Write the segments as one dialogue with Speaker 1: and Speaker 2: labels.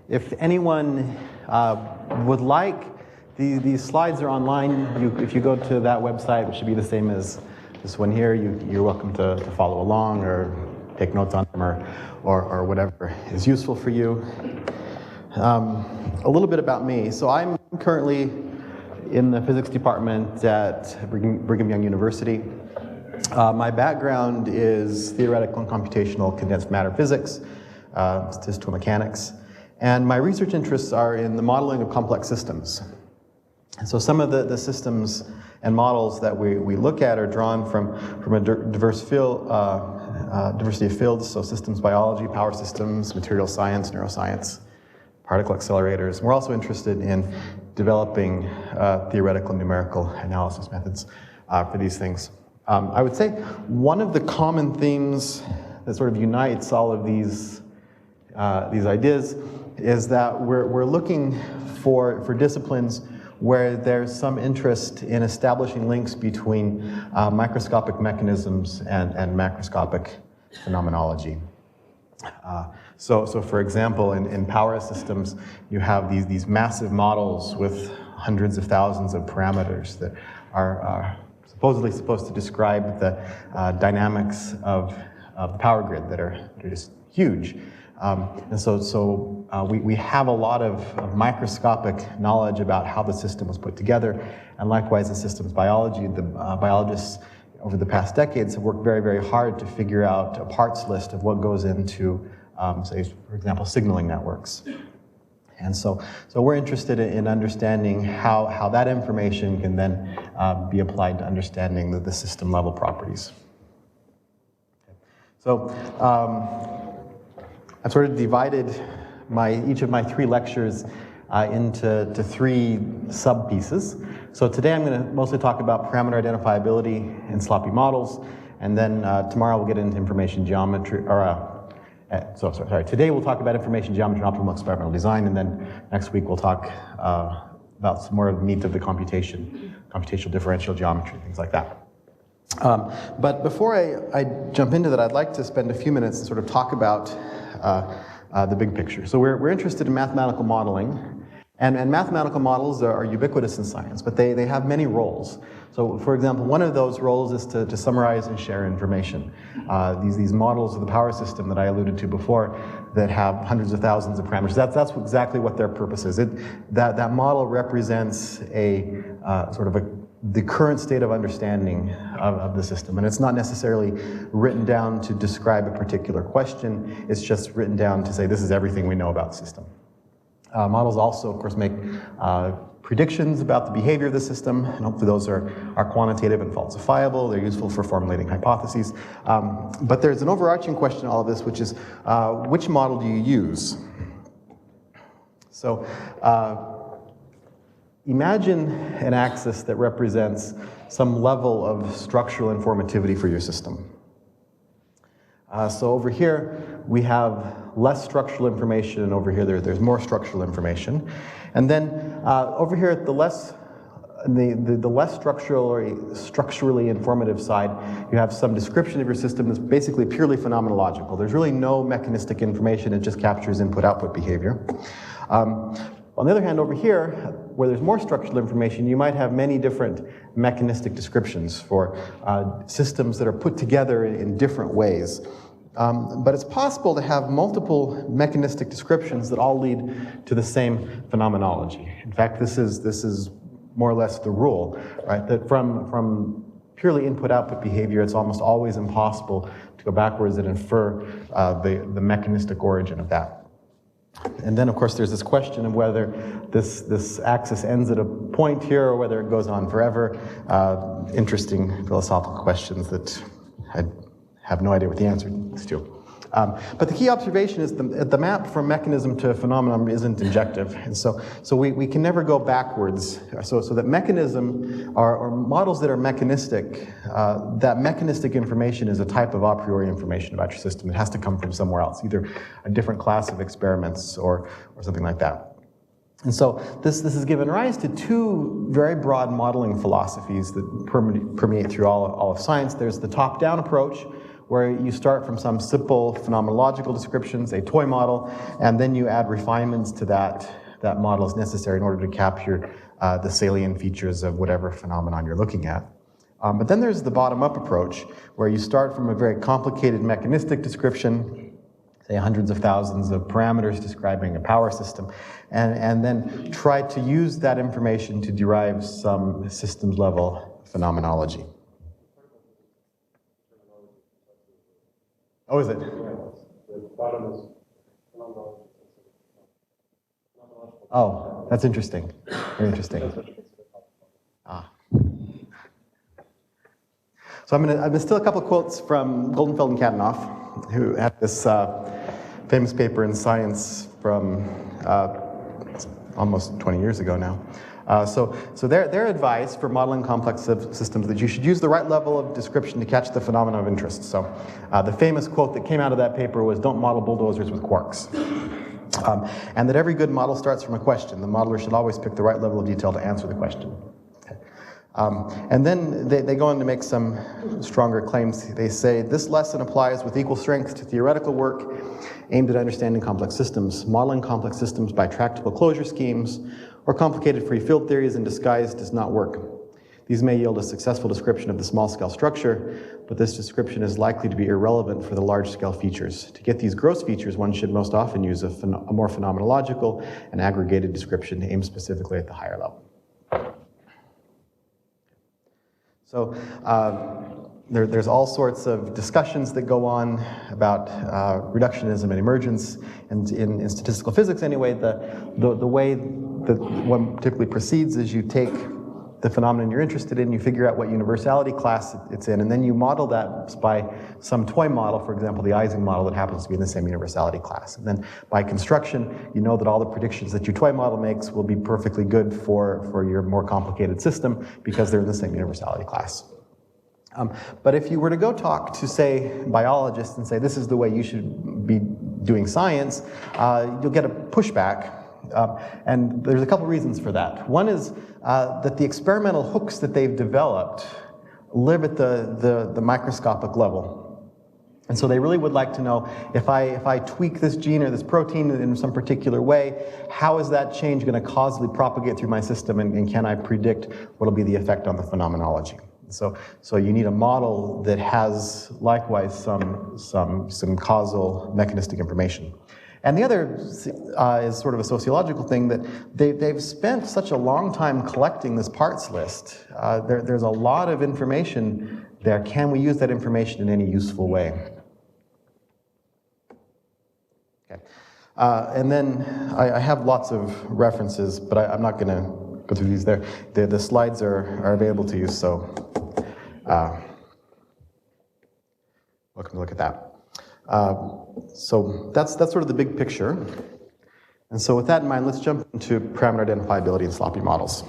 Speaker 1: if anyone would like, these slides are online. If you go to that website, which should be the same as this one here, you're welcome to follow along or take notes on them or whatever is useful for you. A little bit about me. So I'm currently in the physics department at Brigham Young University. My background is theoretical and computational condensed matter physics, statistical mechanics, and my research interests are in the modeling of complex systems. And so some of the systems and models that we look at are drawn from a diversity of fields, so systems biology, power systems, material science, neuroscience, particle accelerators. We're also interested in developing theoretical numerical analysis methods for these things. I would say one of the common themes that sort of unites all of these ideas is that we're looking for disciplines where there's some interest in establishing links between microscopic mechanisms and macroscopic phenomenology. So for example, in power systems, you have these massive models with hundreds of thousands of parameters that are supposedly supposed to describe the dynamics of the power grid that are just huge. And so we have a lot of microscopic knowledge about how the system was put together, and likewise in systems biology, the biologists over the past decades have worked very, very hard to figure out a parts list of what goes into, say, for example, signaling networks. And so we're interested in understanding how that information can then be applied to understanding the system level properties. So I've sort of divided each of my 3 lectures into 3 sub-pieces. So today I'm going to mostly talk about parameter identifiability in sloppy models, and then tomorrow we'll get into information geometry, today we'll talk about information geometry and optimal experimental design, and then next week we'll talk about some more of the meat of the computational differential geometry, things like that. But before I jump into that, I'd like to spend a few minutes and sort of talk about the big picture. So we're interested in mathematical modeling, and mathematical models are ubiquitous in science, but they have many roles. So for example, one of those roles is to summarize and share information. These models of the power system that I alluded to before that have hundreds of thousands of parameters, that's exactly what their purpose is. That model represents the current state of understanding of the system. And it's not necessarily written down to describe a particular question, it's just written down to say this is everything we know about the system. Models also, of course, make predictions about the behavior of the system, and hopefully those are quantitative and falsifiable. They're useful for formulating hypotheses. But there's an overarching question in all of this, which is which model do you use? So imagine an axis that represents some level of structural informativity for your system. So over here we have less structural information, and over here there's more structural information. And then over here at the less structurally informative side, you have some description of your system that's basically purely phenomenological. There's really no mechanistic information, it just captures input-output behavior. On the other hand, over here, where there's more structural information, you might have many different mechanistic descriptions for systems that are put together in different ways. But it's possible to have multiple mechanistic descriptions that all lead to the same phenomenology. In fact, this is more or less the rule, right? That from purely input-output behavior, it's almost always impossible to go backwards and infer the mechanistic origin of that. And then, of course, there's this question of whether this axis ends at a point here or whether it goes on forever. Interesting philosophical questions that I have no idea what the answer is to. But the key observation is the map from mechanism to phenomenon isn't injective. And so we can never go backwards. So that mechanism, or models that are mechanistic, that mechanistic information is a type of a priori information about your system. It has to come from somewhere else, either a different class of experiments or something like that. And so this has given rise to 2 very broad modeling philosophies that permeate through all of science. There's the top-down approach, where you start from some simple phenomenological descriptions, a toy model, and then you add refinements to that model as necessary in order to capture the salient features of whatever phenomenon you're looking at. But then there's the bottom-up approach, where you start from a very complicated mechanistic description, say hundreds of thousands of parameters describing a power system, and then try to use that information to derive some systems-level phenomenology. Oh, is it? Oh, that's interesting. Very interesting. So I'm going to steal a couple of quotes from Goldenfeld and KADANOFF, who had this famous paper in Science from almost 20 years ago now. So their advice for modeling complex systems that you should use the right level of description to catch the phenomena of interest. So the famous quote that came out of that paper was, "Don't model bulldozers with quarks." And that every good model starts from a question. The modeler should always pick the right level of detail to answer the question. Okay. And then they go on to make some stronger claims. They say, "This lesson applies with equal strength to theoretical work aimed at understanding complex systems. Modeling complex systems by tractable closure schemes or complicated free field theories in disguise does not work. These may yield a successful description of the small-scale structure, but this description is likely to be irrelevant for the large-scale features. To get these gross features, one should most often use a more phenomenological and aggregated description aimed specifically at the higher level." So there's all sorts of discussions that go on about reductionism and emergence, and in statistical physics anyway, the way that one typically proceeds is you take the phenomenon you're interested in, you figure out what universality class it's in, and then you model that by some toy model, for example, the Ising model that happens to be in the same universality class. And then by construction, you know that all the predictions that your toy model makes will be perfectly good for your more complicated system because they're in the same universality class. But if you were to go talk to, say, biologists and say, this is the way you should be doing science, you'll get a pushback. And there's a couple reasons for that. One is that the experimental hooks that they've developed live at the microscopic level. And so they really would like to know, if I tweak this gene or this protein in some particular way, how is that change going to causally propagate through my system, and can I predict what will be the effect on the phenomenology? So you need a model that has likewise some causal mechanistic information. And the other is sort of a sociological thing, that they've spent such a long time collecting this parts list. There's a lot of information there. Can we use that information in any useful way? Okay. And then I have lots of references, but I'm not going to go through these there. The slides are available to you, so welcome to look at that. So that's sort of the big picture. And so with that in mind, let's jump into parameter identifiability and sloppy models.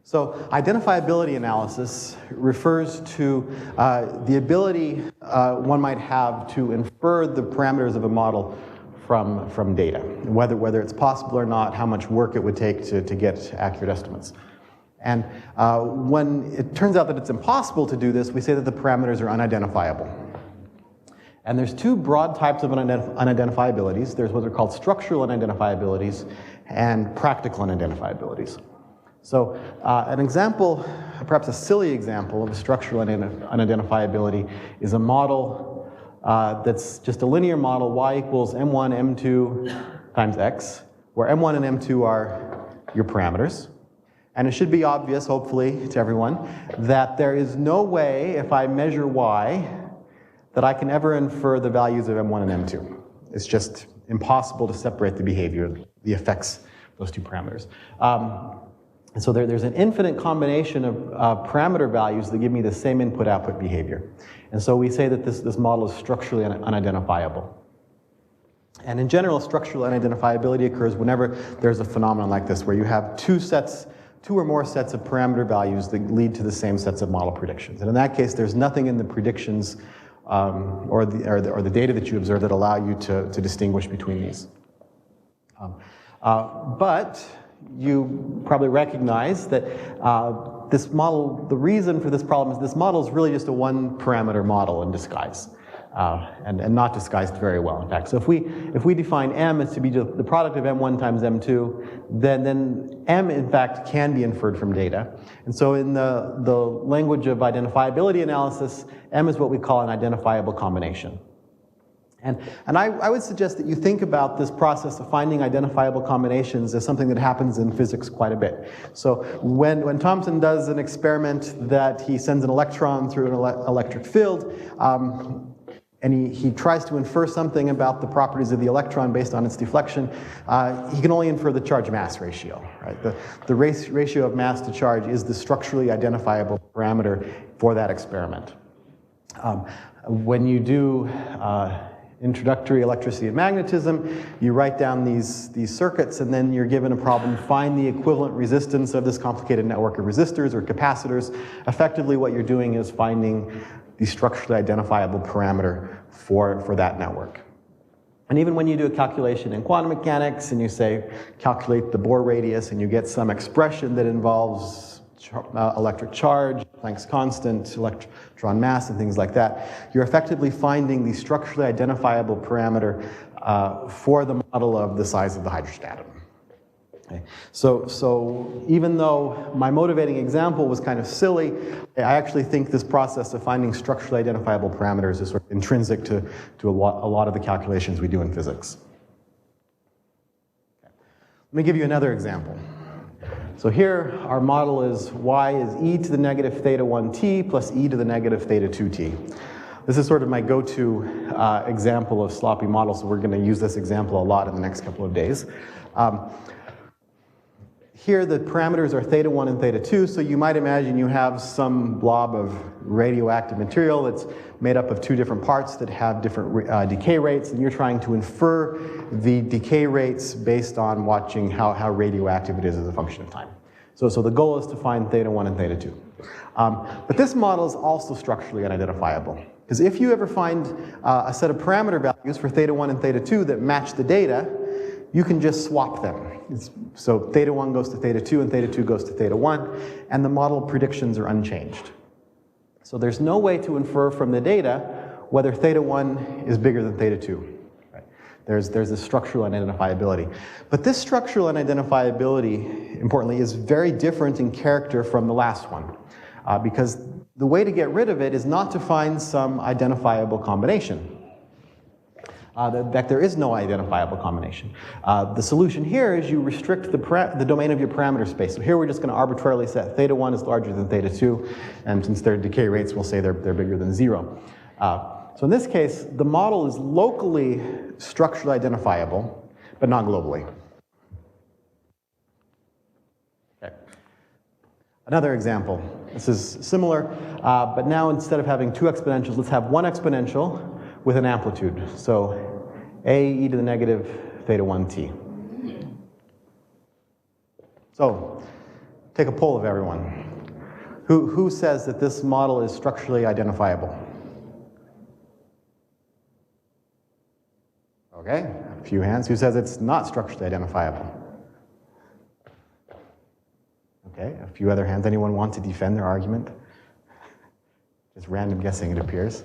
Speaker 1: So identifiability analysis refers to the ability one might have to infer the parameters of a model from data, whether it's possible or not, how much work it would take to get accurate estimates. And when it turns out that it's impossible to do this, we say that the parameters are unidentifiable. And there's two broad types of unidentifiabilities. There's what are called structural unidentifiabilities and practical unidentifiabilities. So an example, perhaps a silly example of a structural unidentifiability is a model that's just a linear model, y equals m1, m2 times x, where m1 and m2 are your parameters. And it should be obvious, hopefully, to everyone, that there is no way, if I measure y, that I can ever infer the values of m1 and m2. It's just impossible to separate the behavior, the effects of those two parameters. And so there's an infinite combination of parameter values that give me the same input-output behavior. And so we say that this model is structurally unidentifiable. And in general, structural unidentifiability occurs whenever there's a phenomenon like this, where you have two or more sets of parameter values that lead to the same sets of model predictions. And in that case, there's nothing in the predictions or the data that you observe that allow you to distinguish between these. But you probably recognize that this model, the reason for this problem is this model is really just a one-parameter model in disguise, and not disguised very well, in fact. So if we define M as to be the product of M1 times M2, then M, in fact, can be inferred from data. And so in the language of identifiability analysis, M is what we call an identifiable combination. And I would suggest that you think about this process of finding identifiable combinations as something that happens in physics quite a bit. So when Thomson does an experiment that he sends an electron through an electric field, and he tries to infer something about the properties of the electron based on its deflection, he can only infer the charge-mass ratio, right? The ratio of mass to charge is the structurally identifiable parameter for that experiment. When you do introductory electricity and magnetism, you write down these circuits, and then you're given a problem, find the equivalent resistance of this complicated network of resistors or capacitors. Effectively, what you're doing is finding the structurally identifiable parameter for that network. And even when you do a calculation in quantum mechanics, and you say, calculate the Bohr radius, and you get some expression that involves electric charge, Planck's constant, electron mass, and things like that, you're effectively finding the structurally identifiable parameter for the model of the size of the hydrogen atom. Okay. So even though my motivating example was kind of silly, I actually think this process of finding structurally identifiable parameters is sort of intrinsic to a lot of the calculations we do in physics. Okay. Let me give you another example. So here, our model is y is e to the negative theta 1t plus e to the negative theta 2t. This is sort of my go-to example of sloppy model, so we're going to use this example a lot in the next couple of days. Here, the parameters are theta 1 and theta 2, so you might imagine you have some blob of radioactive material that's made up of two different parts that have different decay rates, and you're trying to infer the decay rates based on watching how radioactive it is as a function of time. So the goal is to find theta 1 and theta 2. But this model is also structurally unidentifiable, because if you ever find a set of parameter values for theta 1 and theta 2 that match the data, you can just swap them. So theta 1 goes to theta 2 and theta 2 goes to theta 1, and the model predictions are unchanged. So there's no way to infer from the data whether theta 1 is bigger than theta 2. Right? There's a structural unidentifiability. But this structural unidentifiability, importantly, is very different in character from the last one, because the way to get rid of it is not to find some identifiable combination. In fact, there is no identifiable combination. The solution here is you restrict the domain of your parameter space. So here we're just going to arbitrarily set theta 1 is larger than theta 2, and since their decay rates, we'll say they're bigger than 0. So in this case, the model is locally structurally identifiable, but not globally. Okay. Another example. This is similar, but now instead of having two exponentials, let's have one exponential with an amplitude. So a e to the negative theta 1t. So take a poll of everyone. Who says that this model is structurally identifiable? Okay, a few hands. Who says it's not structurally identifiable? Okay, a few other hands. Anyone want to defend their argument? Just random guessing, it appears.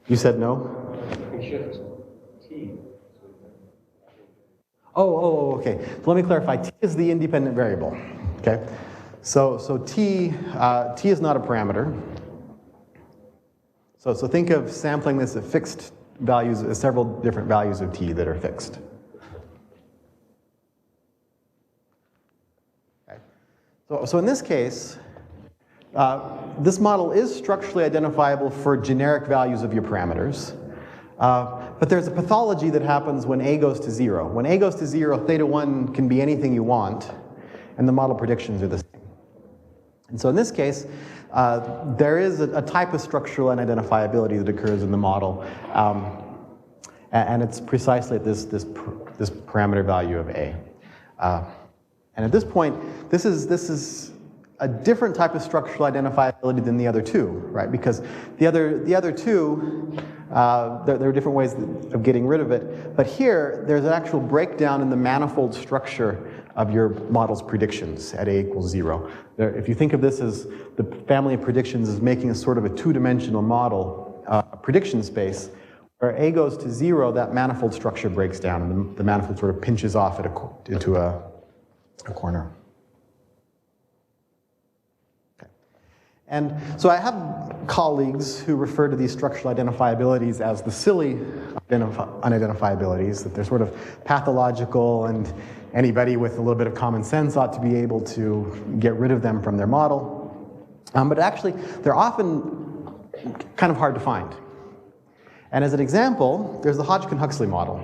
Speaker 1: You said no?
Speaker 2: We shift t.
Speaker 1: Oh, okay. So let me clarify. T is the independent variable. Okay. So t is not a parameter. So think of sampling this at fixed values, several different values of t that are fixed. Okay. So in this case, this model is structurally identifiable for generic values of your parameters, but there's a pathology that happens when a goes to 0. When a goes to 0, theta 1 can be anything you want, and the model predictions are the same. And so in this case, there is a type of structural unidentifiability that occurs in the model, and it's precisely at this parameter value of a. And at this point, this is a different type of structural identifiability than the other two, right? Because the other two, there are different ways of getting rid of it. But here, there's an actual breakdown in the manifold structure of your model's predictions at A equals 0. If you think of this as the family of predictions as making a sort of a two-dimensional model, a prediction space, where A goes to 0, that manifold structure breaks down, and the manifold sort of pinches off into a corner. And so I have colleagues who refer to these structural identifiabilities as the silly unidentifiabilities, that they're sort of pathological and anybody with a little bit of common sense ought to be able to get rid of them from their model. But actually, they're often kind of hard to find. And as an example, there's the Hodgkin-Huxley model.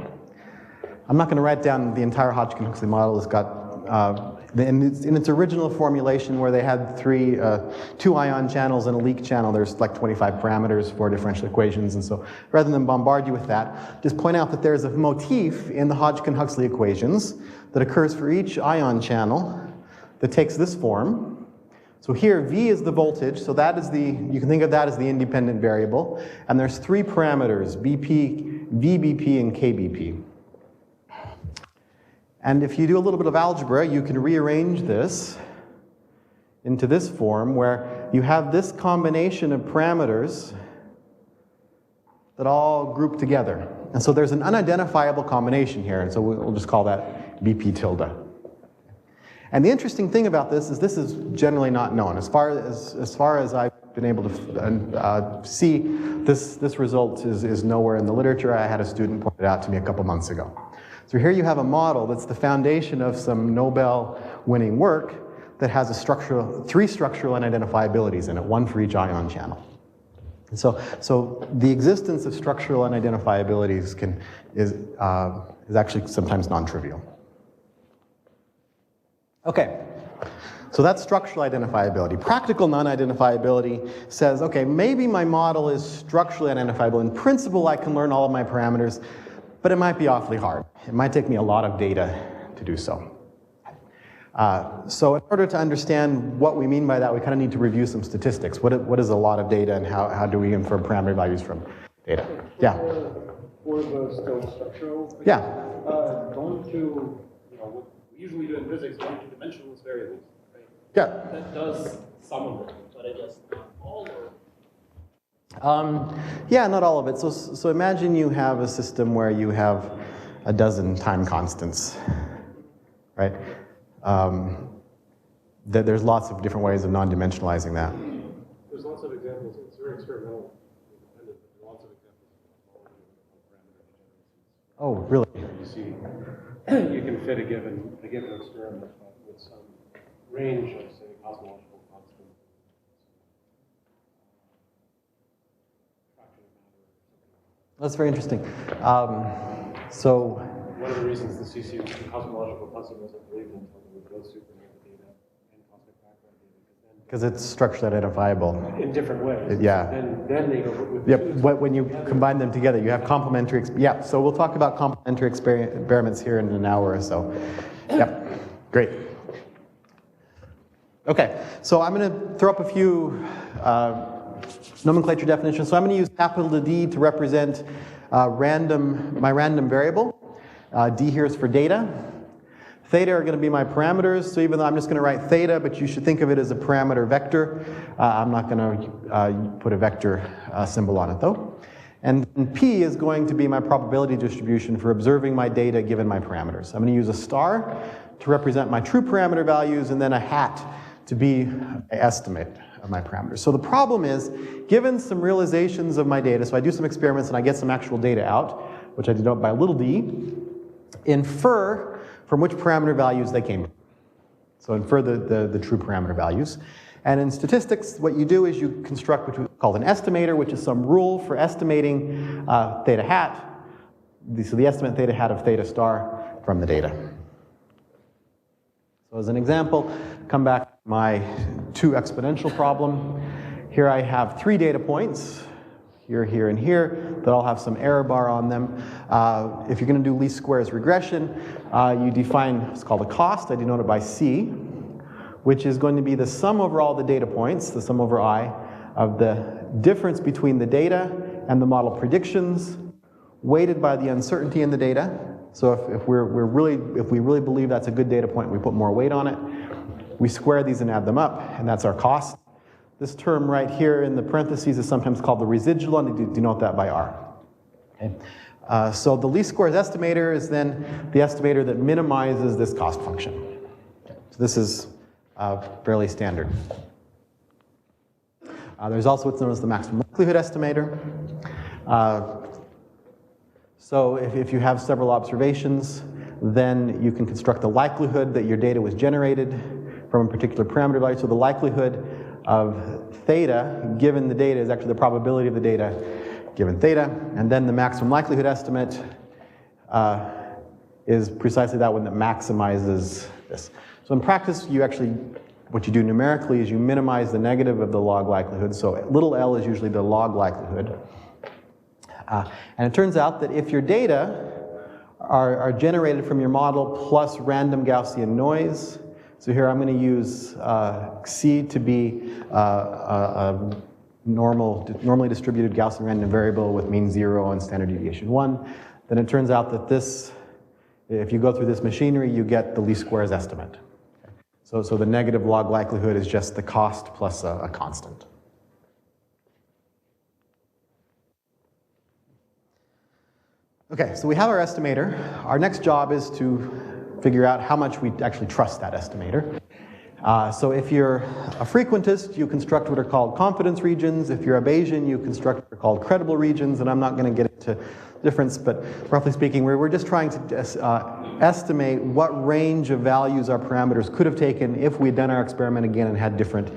Speaker 1: I'm not going to write down the entire Hodgkin-Huxley model. It's got in its original formulation where they had two ion channels and a leak channel, there's like 25 parameters for differential equations, and so rather than bombard you with that, just point out that there's a motif in the Hodgkin-Huxley equations that occurs for each ion channel that takes this form. So here, V is the voltage, so that is you can think of that as the independent variable, and there's three parameters, BP, VBP, and KBP. And if you do a little bit of algebra, you can rearrange this into this form where you have this combination of parameters that all group together. And so there's an unidentifiable combination here, and so we'll just call that BP tilde. And the interesting thing about this is generally not known. As far as I've been able to see, this result is nowhere in the literature. I had a student point it out to me a couple months ago. So here you have a model that's the foundation of some Nobel-winning work that has three structural unidentifiabilities in it, one for each ion channel. And so the existence of structural unidentifiabilities is actually sometimes non-trivial. Okay, so that's structural identifiability. Practical non-identifiability says, okay, maybe my model is structurally identifiable. In principle, I can learn all of my parameters, but it might be awfully hard. It might take me a lot of data to do so. So in order to understand what we mean by that, we kind of need to review some statistics. What is a lot of data, and how do we infer parameter values from data? Yeah?
Speaker 2: For the still structural?
Speaker 1: Yeah.
Speaker 2: Going to, what we usually do in physics, going to dimensionless variables, right?
Speaker 1: Yeah.
Speaker 2: That does some of it, but I guess not all of it.
Speaker 1: Yeah, not all of it. So imagine you have a system where you have a dozen time constants, right? There's lots of different ways of non-dimensionalizing that.
Speaker 2: There's lots of examples. It's very experimental. There's lots of examples of parameter.
Speaker 1: Oh, really?
Speaker 2: You see, you can fit a given experiment with some range of, say, cosmological constant.
Speaker 1: That's very interesting. So
Speaker 2: one of the reasons the CC cosmological constant wasn't believed in until we both supernovae data and cosmic background data,
Speaker 1: because it's structurally identifiable
Speaker 2: in different ways.
Speaker 1: Yeah.
Speaker 2: Then they go with
Speaker 1: yep. When you combine them together, you have complementary. Yeah. So we'll talk about complementary experiments here in an hour or so. Yep. Great. Okay. So I'm going to throw up a few nomenclature definitions. So I'm going to use capital D to represent my random variable. D here is for data. Theta are going to be my parameters, so even though I'm just going to write theta, but you should think of it as a parameter vector. I'm not going to put a vector symbol on it though. And P is going to be my probability distribution for observing my data given my parameters. I'm going to use a star to represent my true parameter values, and then a hat to be an estimate of my parameters. So the problem is, given some realizations of my data, so I do some experiments and I get some actual data out, which I denote by a little d, infer from which parameter values they came from. So infer the true parameter values. And in statistics, what you do is you construct what we call an estimator, which is some rule for estimating theta hat. So the estimate theta hat of theta star from the data. So as an example, come back to my 2 exponential problem. Here I have 3 data points, here, here, and here, that all have some error bar on them. If you're going to do least squares regression, you define what's called a cost. I denote it by C, which is going to be the sum over all the data points, the sum over I, of the difference between the data and the model predictions, weighted by the uncertainty in the data. So if we really believe that's a good data point, we put more weight on it. We square these and add them up, and that's our cost. This term right here in the parentheses is sometimes called the residual, and denote that by R. Okay. So the least squares estimator is then the estimator that minimizes this cost function. So this is fairly standard. There's also what's known as the maximum likelihood estimator. So if you have several observations, then you can construct the likelihood that your data was generated from a particular parameter value. So the likelihood of theta given the data is actually the probability of the data given theta. And then the maximum likelihood estimate is precisely that one that maximizes this. So in practice, you actually, what you do numerically is you minimize the negative of the log likelihood. So little l is usually the log likelihood. And it turns out that if your data are generated from your model plus random Gaussian noise, so here I'm going to use C to be a normally distributed Gaussian random variable with mean 0 and standard deviation 1, then it turns out that this, if you go through this machinery, you get the least squares estimate. So the negative log likelihood is just the cost plus a constant. Okay, so we have our estimator. Our next job is to figure out how much we actually trust that estimator. So if you're a frequentist, you construct what are called confidence regions. If you're a Bayesian, you construct what are called credible regions, and I'm not going to get into difference, but roughly speaking, we're just trying to estimate what range of values our parameters could have taken if we'd done our experiment again and had different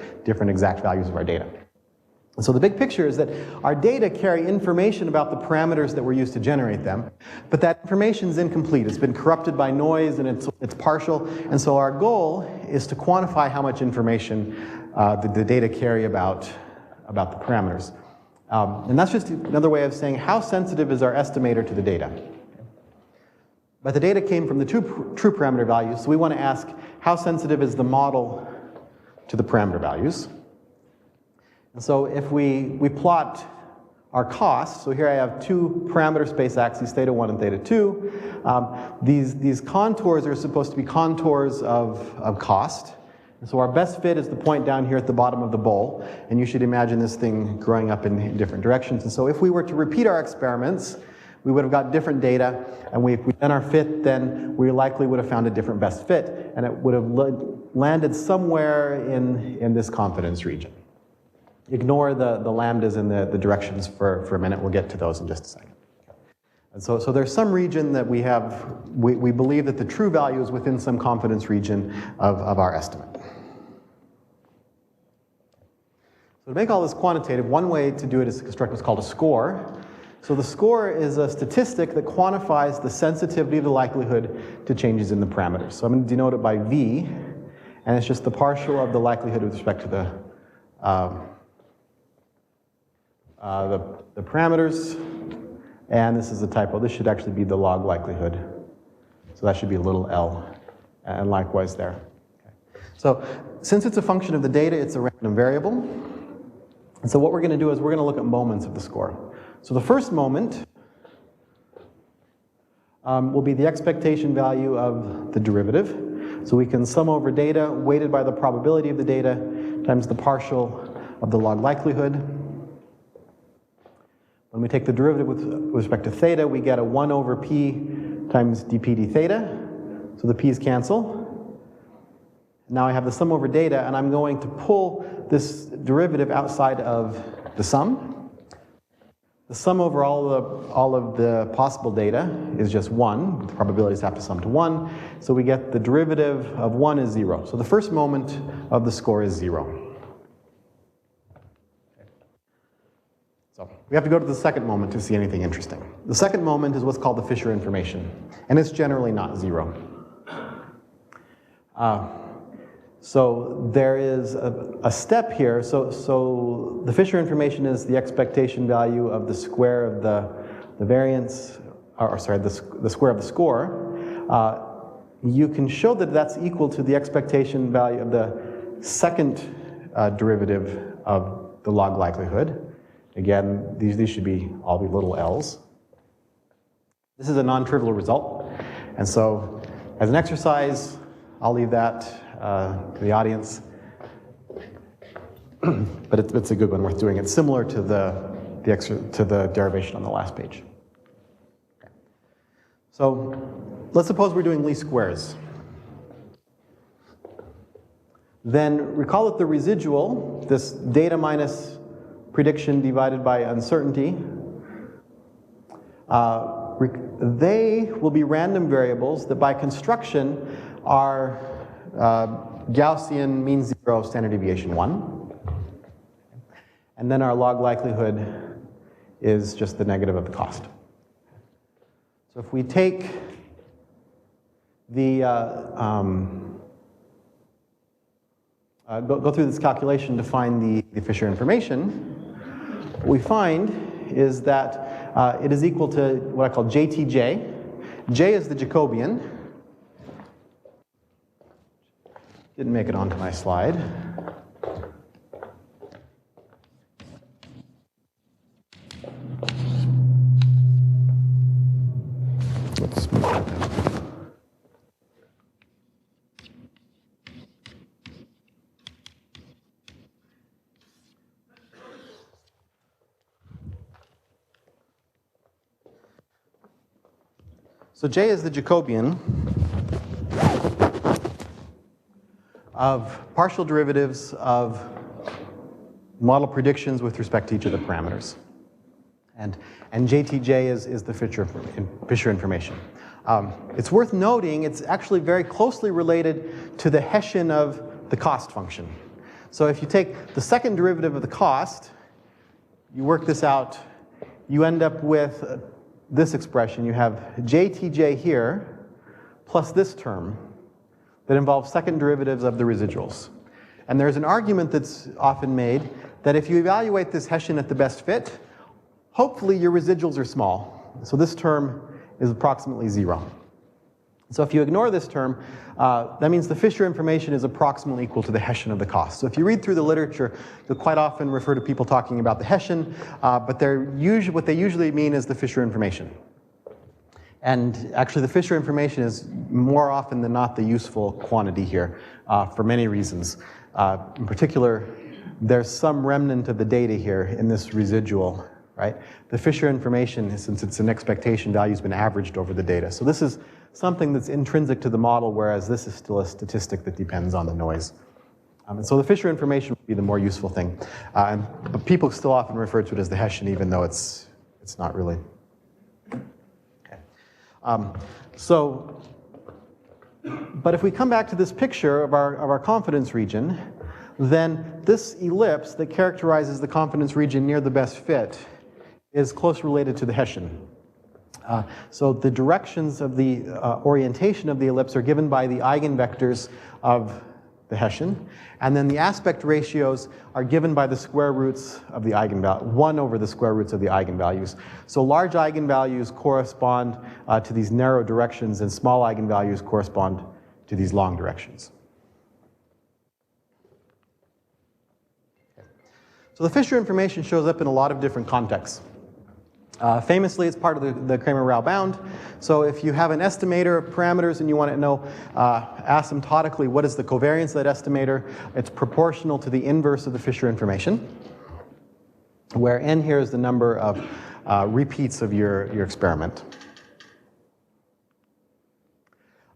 Speaker 1: exact values of our data. So the big picture is that our data carry information about the parameters that were used to generate them, but that information is incomplete. It's been corrupted by noise and it's partial, and so our goal is to quantify how much information the data carry about the parameters. And that's just another way of saying how sensitive is our estimator to the data. But the data came from the two true parameter values, so we want to ask how sensitive is the model to the parameter values. And so if we plot our costs, so here I have two parameter space axes, theta 1 and theta 2. These contours are supposed to be contours of cost. And so our best fit is the point down here at the bottom of the bowl, and you should imagine this thing growing up in different directions. And so if we were to repeat our experiments, we would have got different data, and if we'd done our fit, then we likely would have found a different best fit, and it would have landed somewhere in this confidence region. Ignore the lambdas and the directions for a minute. We'll get to those in just a second. And so there's some region that we believe that the true value is within some confidence region of our estimate. So to make all this quantitative, one way to do it is to construct what's called a score. So the score is a statistic that quantifies the sensitivity of the likelihood to changes in the parameters. So I'm going to denote it by V, and it's just the partial of the likelihood with respect to the parameters, and this is a typo. This should actually be the log likelihood. So that should be a little l, and likewise there. Okay. So since it's a function of the data, it's a random variable. And so what we're going to do is we're going to look at moments of the score. So the first moment will be the expectation value of the derivative. So we can sum over data weighted by the probability of the data times the partial of the log likelihood. When we take the derivative with respect to theta, we get a 1 over p times dp d theta. So the p's cancel. Now I have the sum over data, and I'm going to pull this derivative outside of the sum. The sum over all of the possible data is just 1. The probabilities have to sum to 1. So we get the derivative of 1 is 0. So the first moment of the score is 0. So we have to go to the second moment to see anything interesting. The second moment is what's called the Fisher information, and it's generally not 0. So there is a step here. So the Fisher information is the expectation value of the square of the variance, or sorry, the square of the score. You can show that that's equal to the expectation value of the second derivative of the log likelihood. Again, these should all be little l's. This is a non-trivial result. And so as an exercise, I'll leave that to the audience. But it's a good one worth doing. It's similar to the derivation on the last page. Okay. So let's suppose we're doing least squares. Then recall that the residual, this data minus prediction divided by uncertainty, they will be random variables that by construction are Gaussian mean zero, standard deviation 1. And then our log likelihood is just the negative of the cost. So if we take the, go through this calculation to find the Fisher information, what we find is that it is equal to what I call JTJ. J is the Jacobian. Didn't make it onto my slide. Let's move that down. So J is the Jacobian of partial derivatives of model predictions with respect to each of the parameters. And JTJ is the Fisher information. It's worth noting it's actually very closely related to the Hessian of the cost function. So if you take the second derivative of the cost, you work this out, you end up with this expression. You have JTJ here plus this term that involves second derivatives of the residuals. And there's an argument that's often made that if you evaluate this Hessian at the best fit, hopefully your residuals are small. So this term is approximately 0. So if you ignore this term, that means the Fisher information is approximately equal to the Hessian of the cost. So if you read through the literature, you'll quite often refer to people talking about the Hessian, but what they usually mean is the Fisher information. And actually the Fisher information is more often than not the useful quantity here for many reasons. In particular, there's some remnant of the data here in this residual, right? The Fisher information, since it's an expectation value, has been averaged over the data. So this is something that's intrinsic to the model, whereas this is still a statistic that depends on the noise. And so the Fisher information would be the more useful thing. But people still often refer to it as the Hessian, even though it's not really. Okay. But if we come back to this picture of our confidence region, then this ellipse that characterizes the confidence region near the best fit is close related to the Hessian. So the directions of the orientation of the ellipse are given by the eigenvectors of the Hessian, and then the aspect ratios are given by the square roots of the eigenvalue, 1 over the square roots of the eigenvalues. So large eigenvalues correspond to these narrow directions, and small eigenvalues correspond to these long directions. So the Fisher information shows up in a lot of different contexts. Famously, it's part of the CRAMER-RAO bound. So if you have an estimator of parameters and you want to know asymptotically what is the covariance of that estimator, it's proportional to the inverse of the Fisher information, where n here is the number of repeats of your experiment.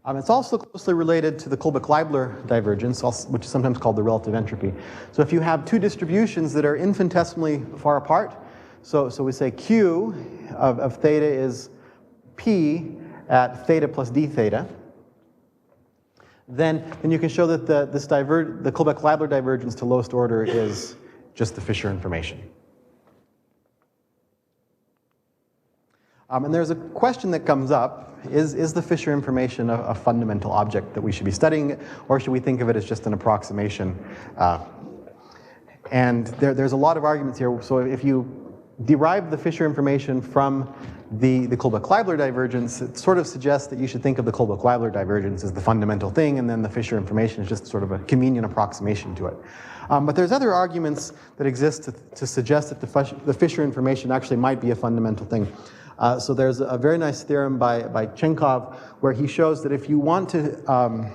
Speaker 1: It's also closely related to the Kullback-Leibler divergence, which is sometimes called the relative entropy. So if you have two distributions that are infinitesimally far apart, so we say Q of theta is P at theta plus d theta, then you can show that the Kullback-Leibler divergence to lowest order is just the Fisher information. And there's a question that comes up, is the Fisher information a fundamental object that we should be studying, or should we think of it as just an approximation? And there's a lot of arguments here. So if you derived the Fisher information from the Kullback-Leibler divergence, it sort of suggests that you should think of the Kullback-Leibler divergence as the fundamental thing, and then the Fisher information is just sort of a convenient approximation to it. But there's other arguments that exist to suggest that the Fisher information actually might be a fundamental thing. So there's a very nice theorem by Chenkov where he shows that if you want to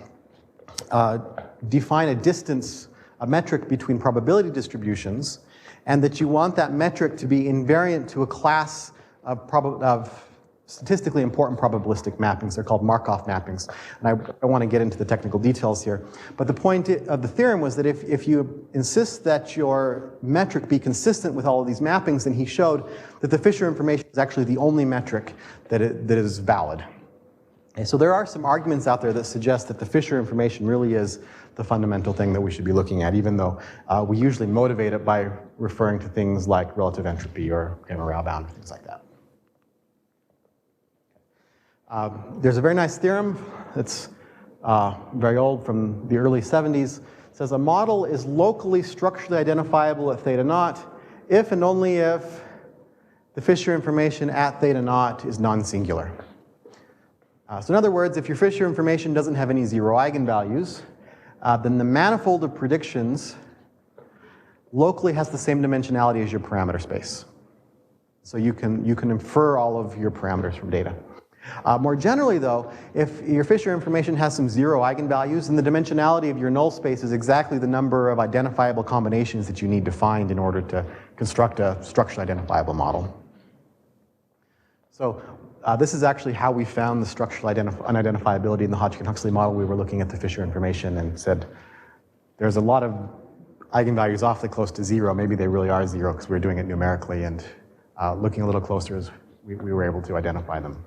Speaker 1: define a distance, a metric between probability distributions, and that you want that metric to be invariant to a class of statistically important probabilistic mappings. They're called Markov mappings. And I don't want to get into the technical details here. But the point of the theorem was that if you insist that your metric be consistent with all of these mappings, then he showed that the Fisher information is actually the only metric that is valid. And so there are some arguments out there that suggest that the Fisher information really is the fundamental thing that we should be looking at, even though we usually motivate it by referring to things like relative entropy or KRAMER-RAO bound or things like that. There's a very nice theorem that's very old from the early 70s. It says a model is locally structurally identifiable at theta naught if and only if the Fisher information at theta naught is non-singular. So in other words, if your Fisher information doesn't have any zero eigenvalues, then the manifold of predictions locally has the same dimensionality as your parameter space. So you can infer all of your parameters from data. More generally though, if your Fisher information has some zero eigenvalues, then the dimensionality of your null space is exactly the number of identifiable combinations that you need to find in order to construct a structurally identifiable model. So this is actually how we found the structural unidentifiability in the Hodgkin-Huxley model. We were looking at the Fisher information and said, there's a lot of eigenvalues awfully close to zero. Maybe they really are zero because we were doing it numerically, and looking a little closer, as we were able to identify them.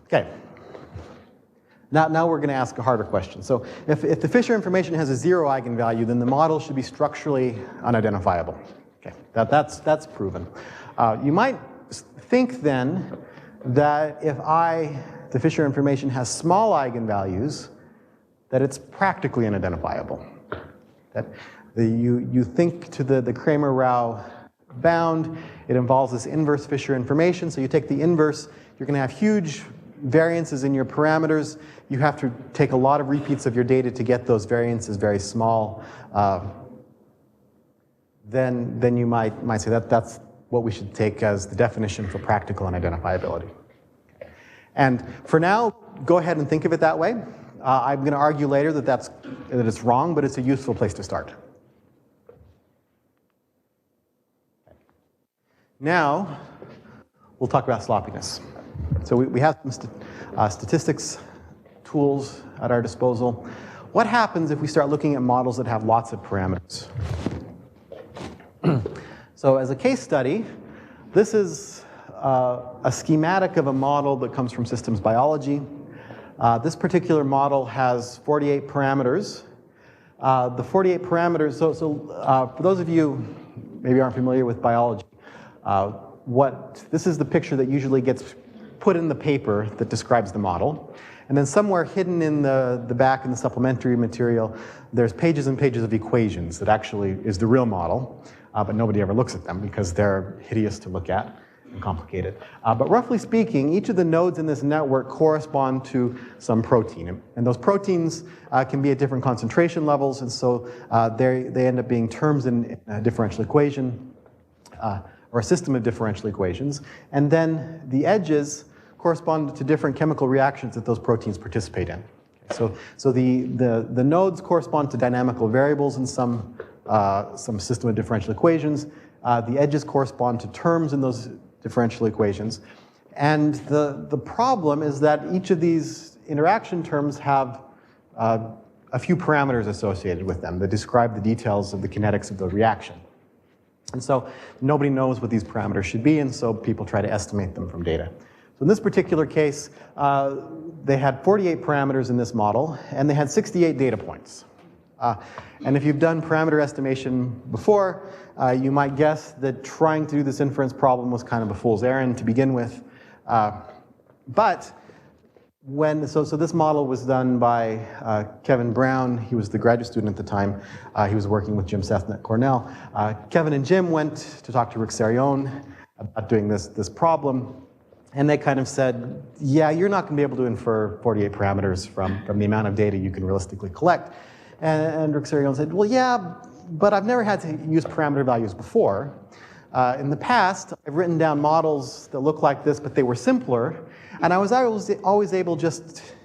Speaker 1: Okay. Now we're going to ask a harder question. So if the Fisher information has a zero eigenvalue, then the model should be structurally unidentifiable. Okay, that's proven. You might think then that if the Fisher information has small eigenvalues, that it's practically unidentifiable. That you think to the KRAMER-RAO bound, it involves this inverse Fisher information. So you take the inverse, you're going to have huge variances in your parameters. You have to take a lot of repeats of your data to get those variances very small. Then you might say that's what we should take as the definition for practical unidentifiability. And for now, go ahead and think of it that way. I'm going to argue later that it's wrong, but it's a useful place to start. Now, we'll talk about sloppiness. So we have some statistics tools at our disposal. What happens if we start looking at models that have lots of parameters? So as a case study, this is a schematic of a model that comes from systems biology. This particular model has 48 parameters. The 48 parameters, so for those of you maybe aren't familiar with biology, this is the picture that usually gets put in the paper that describes the model. And then somewhere hidden in the back in the supplementary material, there's pages and pages of equations that actually is the real model, but nobody ever looks at them because they're hideous to look at and complicated. But roughly speaking, each of the nodes in this network correspond to some protein. And those proteins can be at different concentration levels, and so they end up being terms in a differential equation, or a system of differential equations. And then the edges correspond to different chemical reactions that those proteins participate in. So the nodes correspond to dynamical variables in some system of differential equations. The edges correspond to terms in those differential equations. And the problem is that each of these interaction terms have a few parameters associated with them that describe the details of the kinetics of the reaction. And so nobody knows what these parameters should be, and so people try to estimate them from data. So in this particular case, they had 48 parameters in this model, and they had 68 data points. And if you've done parameter estimation before, you might guess that trying to do this inference problem was kind of a fool's errand to begin with. But so this model was done by Kevin Brown. He was the graduate student at the time. He was working with Jim Sethna at Cornell. Kevin and Jim went to talk to REGRESSION about doing this problem. And they kind of said, yeah, you're not going to be able to infer 48 parameters from the amount of data you can realistically collect. And REGRESSION said, well, yeah, but I've never had to use parameter values before. In the past, I've written down models that look like this, but they were simpler. And I was always able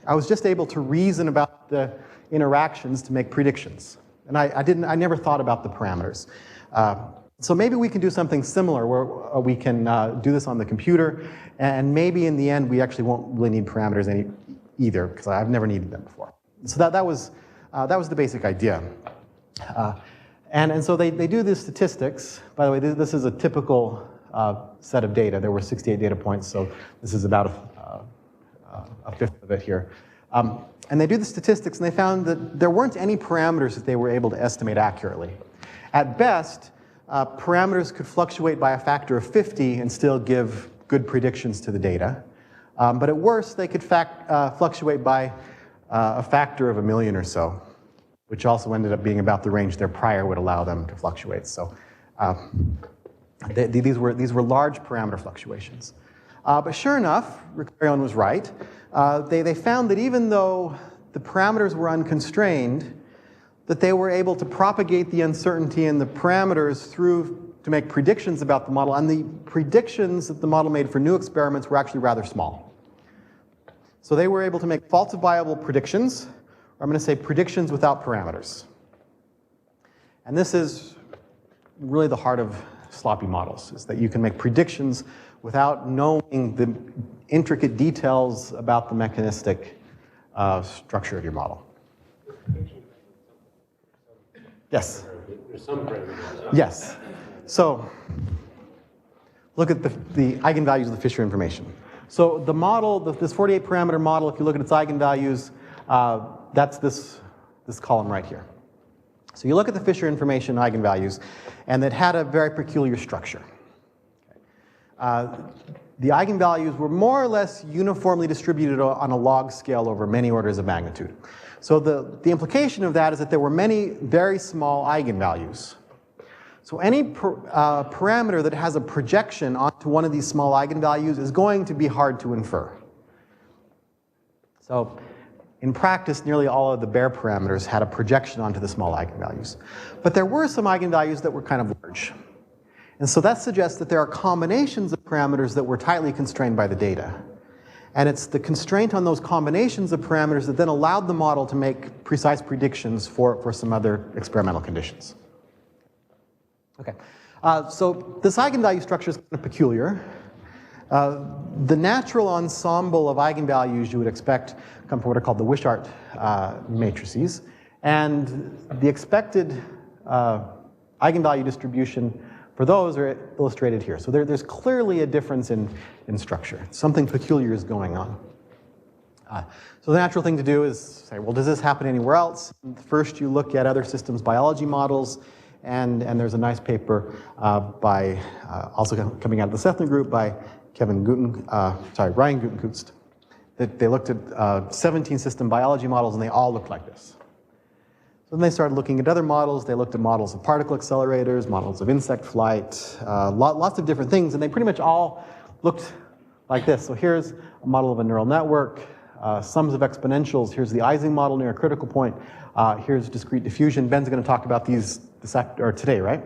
Speaker 1: I was just able to reason about the interactions to make predictions. And I never thought about the parameters. So maybe we can do something similar where we can do this on the computer, and maybe in the end we actually won't really need parameters either, because I've never needed them before. So that was the basic idea. And so they do the statistics. By the way, this is a typical set of data. There were 68 data points, so this is about a fifth of it here. And they do the statistics, and they found that there weren't any parameters that they were able to estimate accurately. At best, parameters could fluctuate by a factor of 50 and still give good predictions to the data. But at worst, they could fluctuate by a factor of 1,000,000 or so, which also ended up being about the range their prior would allow them to fluctuate. So these were large parameter fluctuations. But sure enough, REGRESSION was right. They found that even though the parameters were unconstrained, that they were able to propagate the uncertainty in the parameters through to make predictions about the model, and the predictions that the model made for new experiments were actually rather small. So they were able to make falsifiable predictions, or I'm going to say predictions without parameters. And this is really the heart of sloppy models, is that you can make predictions without knowing the intricate details about the mechanistic structure of your model. Yes?
Speaker 2: There's some parameters.
Speaker 1: Yes. So look at the eigenvalues of the Fisher information. So the model, this 48 parameter model, if you look at its eigenvalues, that's this column right here. So you look at the Fisher information eigenvalues, and it had a very peculiar structure. The eigenvalues were more or less uniformly distributed on a log scale over many orders of magnitude. So the implication of that is that there were many very small eigenvalues. So any parameter that has a projection onto one of these small eigenvalues is going to be hard to infer. So in practice, nearly all of the bare parameters had a projection onto the small eigenvalues. But there were some eigenvalues that were kind of large. And so that suggests that there are combinations of parameters that were tightly constrained by the data. And it's the constraint on those combinations of parameters that then allowed the model to make precise predictions for some other experimental conditions. Okay, so this eigenvalue structure is kind of peculiar. The natural ensemble of eigenvalues you would expect come from what are called the Wishart matrices. And the expected eigenvalue distribution for those are illustrated here. So there's clearly a difference in structure. Something peculiar is going on. So the natural thing to do is say, well, does this happen anywhere else? First, you look at other systems biology models, and there's a nice paper by, also coming out of the Sethna group by Ryan Gutenkust, that they looked at 17 system biology models, and they all looked like this. So then they started looking at other models. They looked at models of particle accelerators, models of insect flight, lots of different things, and they pretty much all looked like this. So here's a model of a neural network, sums of exponentials. Here's the Ising model near a critical point. Here's discrete diffusion. Ben's going to talk about these today, right?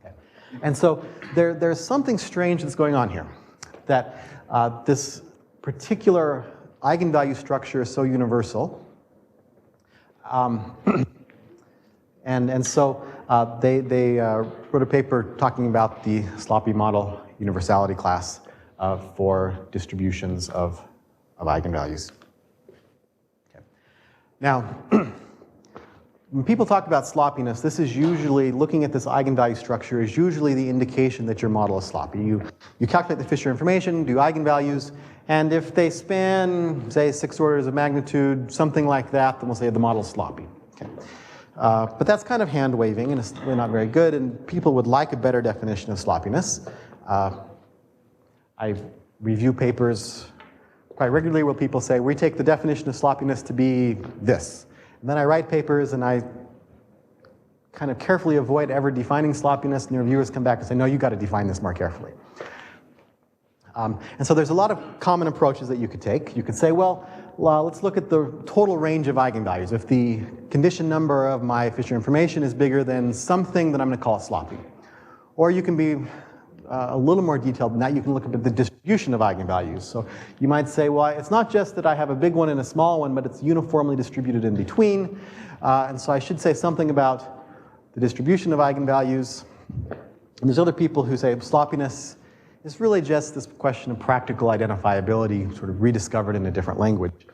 Speaker 1: Okay. And so there's something strange that's going on here, that this particular eigenvalue structure is so universal. And so they wrote a paper talking about the sloppy model universality class for distributions of eigenvalues. Okay. Now, when people talk about sloppiness, this is usually, looking at this eigenvalue structure is usually the indication that your model is sloppy. You calculate the Fisher information, do eigenvalues, and if they span, say, 6 orders of magnitude, something like that, then we'll say the model's sloppy. Okay. But that's kind of hand-waving, and it's really not very good, and people would like a better definition of sloppiness. I review papers quite regularly will people say, we take the definition of sloppiness to be this. And then I write papers and I kind of carefully avoid ever defining sloppiness, and the reviewers come back and say, no, you got to define this more carefully. And so there's a lot of common approaches that you could take. You could say, well, let's look at the total range of eigenvalues. If the condition number of my Fisher information is bigger than something, then I'm going to call it sloppy. Or you can be a little more detailed than that. You can look at the distribution of eigenvalues. So you might say, well, it's not just that I have a big one and a small one, but it's uniformly distributed in between. And so I should say something about the distribution of eigenvalues. And there's other people who say sloppiness is really just this question of practical identifiability, sort of rediscovered in a different language.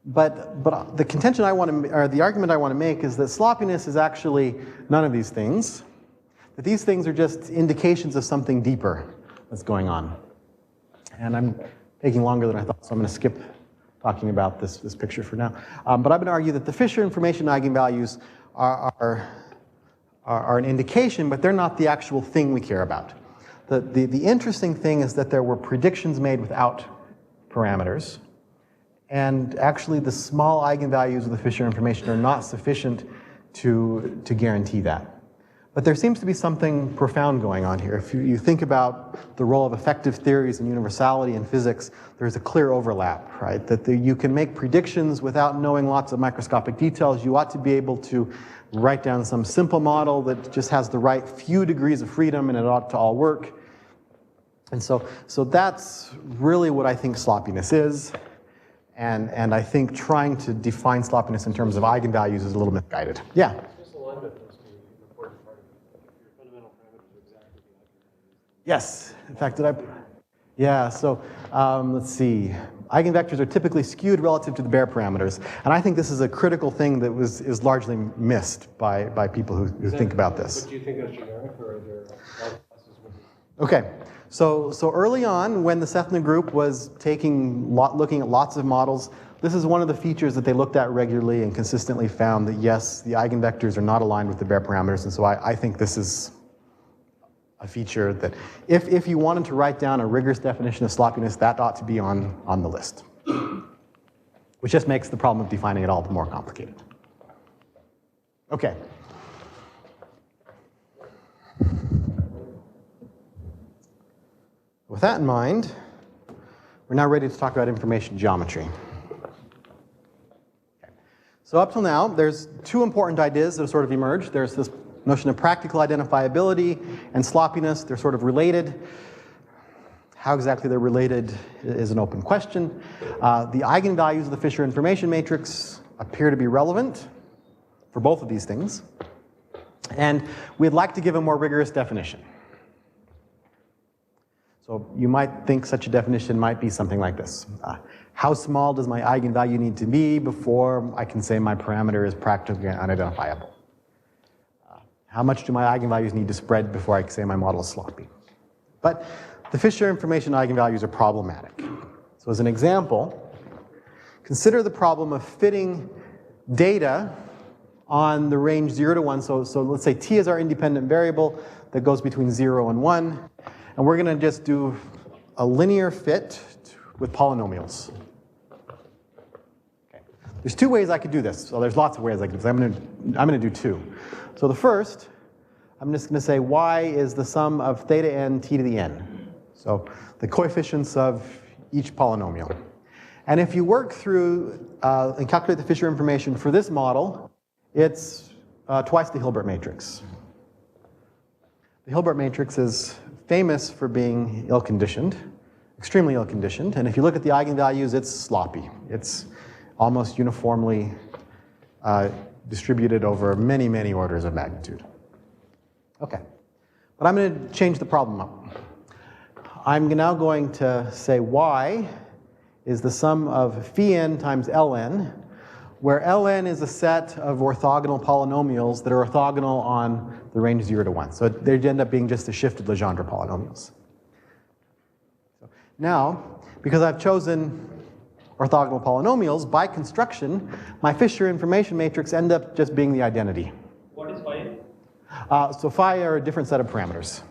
Speaker 1: But the contention I want to, or the argument I want to make is that sloppiness is actually none of these things. That these things are just indications of something deeper that's going on. And I'm taking longer than I thought, so I'm going to skip talking about this picture for now. But I'm going to argue that the Fisher information eigenvalues are an indication, but they're not the actual thing we care about. The interesting thing is that there were predictions made without parameters, and actually the small eigenvalues of the Fisher information are not sufficient to guarantee that. But there seems to be something profound going on here. If you think about the role of effective theories and universality in physics, there's a clear overlap, right? That you can make predictions without knowing lots of microscopic details. You ought to be able to write down some simple model that just has the right few degrees of freedom and it ought to all work. And so that's really what I think sloppiness is. And I think trying to define sloppiness in terms of eigenvalues is a little misguided. Yeah? Yes, in fact, yeah, so let's see. Eigenvectors are typically skewed relative to the Baire parameters. And I think this is a critical thing that is largely missed by people who think about this.
Speaker 2: But do you think that's generic, or are there other classes with it?
Speaker 1: Okay, so early on, when the Sethna group was looking at lots of models, this is one of the features that they looked at regularly and consistently found that yes, the eigenvectors are not aligned with the Baire parameters. And so I think this is a feature that if you wanted to write down a rigorous definition of sloppiness, that ought to be on the list. Which just makes the problem of defining it all the more complicated. Okay. With that in mind, we're now ready to talk about information geometry. Okay. So up till now, there's two important ideas that have sort of emerged. There's this notion of practical identifiability and sloppiness. They're sort of related. How exactly they're related is an open question. The eigenvalues of the Fisher information matrix appear to be relevant for both of these things. And we'd like to give a more rigorous definition. So you might think such a definition might be something like this. How small does my eigenvalue need to be before I can say my parameter is practically unidentifiable? How much do my eigenvalues need to spread before I can say my model is sloppy? But the Fisher information eigenvalues are problematic. So as an example, consider the problem of fitting data on the range 0 to 1. So let's say t is our independent variable that goes between 0 and 1. And we're going to just do a linear fit with polynomials. Okay. There's two ways I could do this. So there's lots of ways I could do this. I'm going to do two. So the first, I'm just going to say y is the sum of theta n t to the n. So the coefficients of each polynomial. And if you work through and calculate the Fisher information for this model, it's twice the Hilbert matrix. The Hilbert matrix is famous for being ill-conditioned, extremely ill-conditioned. And if you look at the eigenvalues, it's sloppy. It's almost uniformly distributed over many, many orders of magnitude. Okay, but I'm going to change the problem up. I'm now going to say y is the sum of phi n times ln, where ln is a set of orthogonal polynomials that are orthogonal on the range 0 to 1. So they end up being just the shifted Legendre polynomials. So now, because I've chosen orthogonal polynomials, by construction, my Fisher information matrix ends up just being the identity.
Speaker 3: What is phi?
Speaker 1: So phi are a different set of parameters.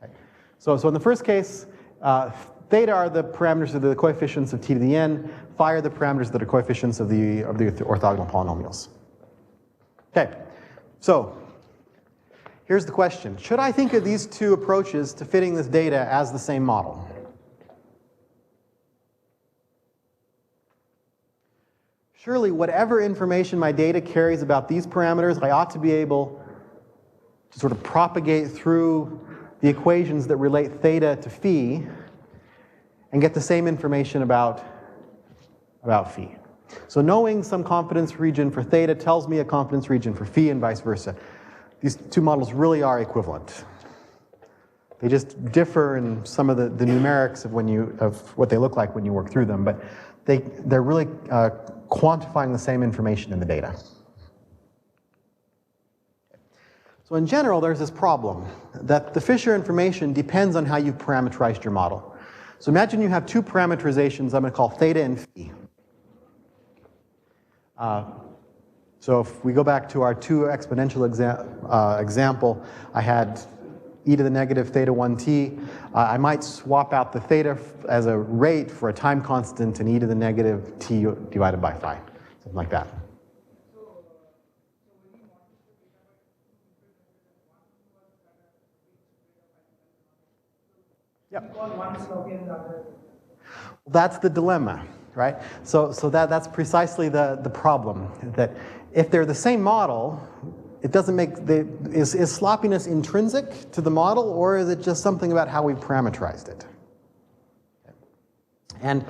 Speaker 1: Okay. So in the first case, theta theta are the parameters of the coefficients of t to the n. Phi are the parameters that are coefficients of the orthogonal polynomials. Okay, so here's the question. Should I think of these two approaches to fitting this data as the same model? Surely whatever information my data carries about these parameters, I ought to be able to sort of propagate through the equations that relate theta to phi and get the same information about phi. So knowing some confidence region for theta tells me a confidence region for phi and vice versa. These two models really are equivalent. They just differ in some of the numerics of what they look like when you work through them, but they're really quantifying the same information in the data. So in general, there's this problem that the Fisher information depends on how you've parameterized your model. So imagine you have two parameterizations I'm going to call theta and phi. So if we go back to our two exponential example, I had e to the negative theta 1t. I might swap out the theta as a rate for a time constant and e to the negative t divided by phi, something like that. Yep. That's the dilemma, right? So that's precisely the problem, that if they're the same model, it doesn't make, is sloppiness intrinsic to the model, or is it just something about how we've parameterized it? And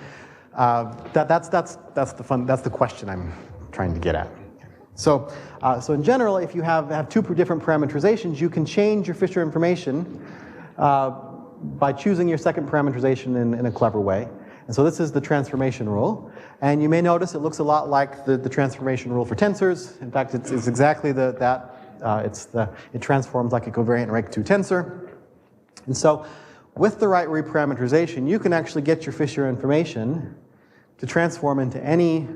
Speaker 1: that's the question I'm trying to get at. So in general, if you have two different parameterizations, you can change your Fisher information by choosing your second parameterization in a clever way. And so this is the transformation rule. And you may notice it looks a lot like the transformation rule for tensors. In fact, it's exactly that. It transforms like a covariant rank 2 tensor. And so with the right reparameterization, you can actually get your Fisher information to transform into any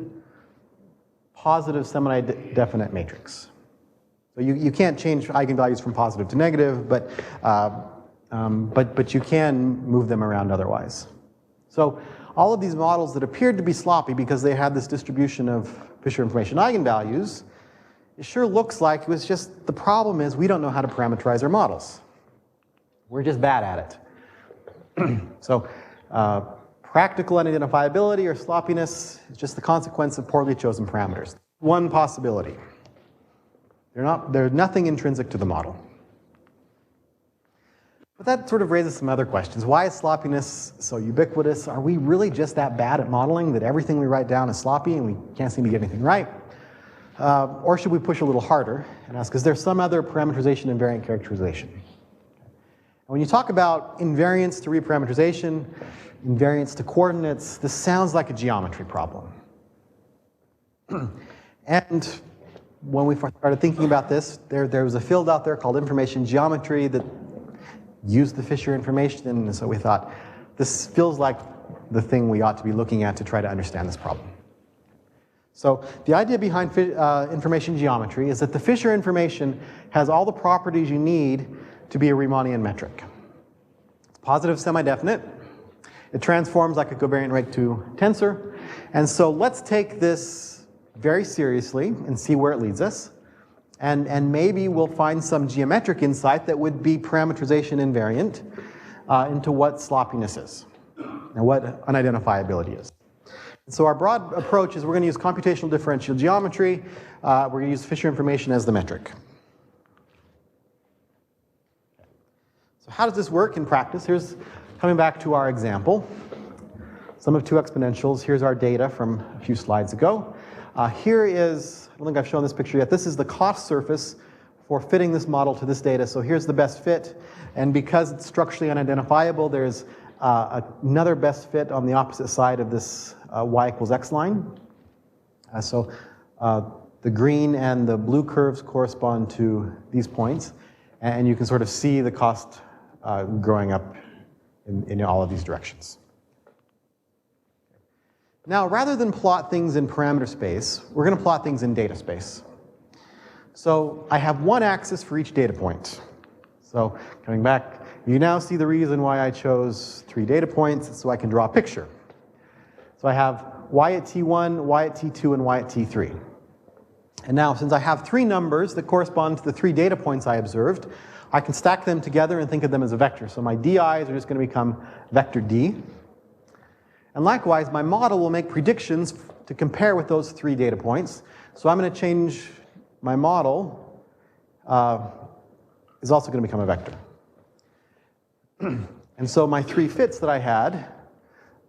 Speaker 1: positive semi-definite matrix. So you can't change eigenvalues from positive to negative, but you can move them around otherwise. So all of these models that appeared to be sloppy because they had this distribution of Fisher information eigenvalues, it sure looks like it was just, the problem is we don't know how to parameterize our models. We're just bad at it. So practical unidentifiability or sloppiness is just the consequence of poorly chosen parameters. One possibility. There's nothing intrinsic to the model. But that sort of raises some other questions. Why is sloppiness so ubiquitous? Are we really just that bad at modeling that everything we write down is sloppy and we can't seem to get anything right? Or should we push a little harder and ask, is there some other parameterization invariant characterization? And when you talk about invariance to reparameterization, invariance to coordinates, this sounds like a geometry problem. And when we first started thinking about this, there was a field out there called information geometry that used the Fisher information, and so we thought, this feels like the thing we ought to be looking at to try to understand this problem. So the idea behind information geometry is that the Fisher information has all the properties you need to be a Riemannian metric. It's positive semi-definite. It transforms like a covariant rank 2 tensor. And so let's take this very seriously and see where it leads us. And maybe we'll find some geometric insight that would be parameterization invariant into what sloppiness is and what unidentifiability is. So our broad approach is we're going to use computational differential geometry. We're going to use Fisher information as the metric. So how does this work in practice? Here's coming back to our example. Sum of two exponentials. Here's our data from a few slides ago. Here is, I don't think I've shown this picture yet, this is the cost surface for fitting this model to this data. So here's the best fit, and because it's structurally unidentifiable, there's another best fit on the opposite side of this y equals x line. So the green and the blue curves correspond to these points, and you can sort of see the cost growing up in all of these directions. Now, rather than plot things in parameter space, we're going to plot things in data space. So I have one axis for each data point. So coming back, You now see the reason why I chose 3 data points, so I can draw a picture. So I have y at t1, y at t2, and y at t3. And now, since I have 3 numbers that correspond to the 3 data points I observed, I can stack them together and think of them as a vector. So my di's are just going to become vector d. And likewise, my model will make predictions to compare with those 3 data points. So I'm going to change my model is also going to become a vector. And so my 3 fits that I had,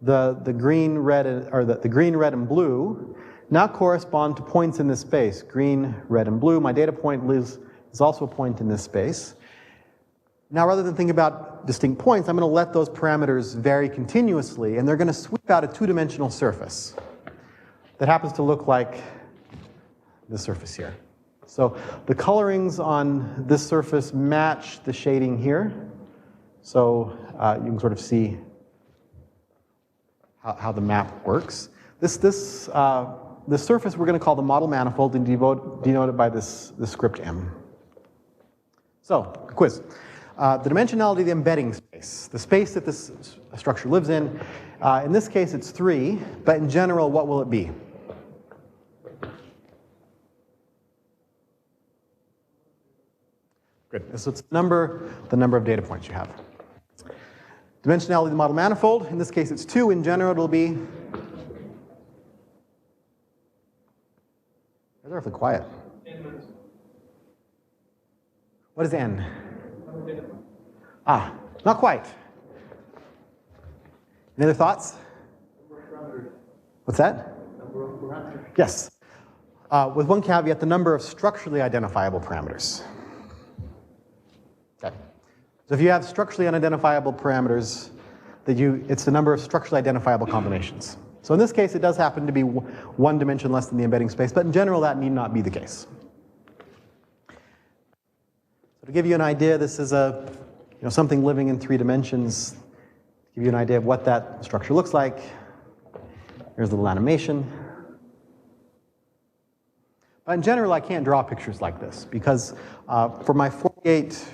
Speaker 1: the green, red, the green, red, and blue, now correspond to points in this space. Green, red, and blue. My data point is also a point in this space. Now, rather than think about distinct points, I'm going to let those parameters vary continuously, and they're going to sweep out a 2-dimensional surface that happens to look like this surface here. So the colorings on this surface match the shading here. So you can sort of see how the map works. This surface we're going to call the model manifold and denote it by this script M. So, quiz. The dimensionality of the embedding space, the space that this structure lives in this case it's 3, but in general, what will it be? Good. So it's the number of data points you have. Dimensionality of the model manifold, in this case it's 2. In general, it'll be... They're awfully quiet. What is n? Ah, not quite. Any other thoughts? What's that?
Speaker 2: Number of parameters.
Speaker 1: Yes. With one caveat, the number of structurally identifiable parameters. Okay. So if you have structurally unidentifiable parameters, it's the number of structurally identifiable combinations. So in this case, it does happen to be 1 dimension less than the embedding space, but in general, that need not be the case. So to give you an idea, this is something living in 3 dimensions. To give you an idea of what that structure looks like, here's a little animation. But in general, I can't draw pictures like this because for my 48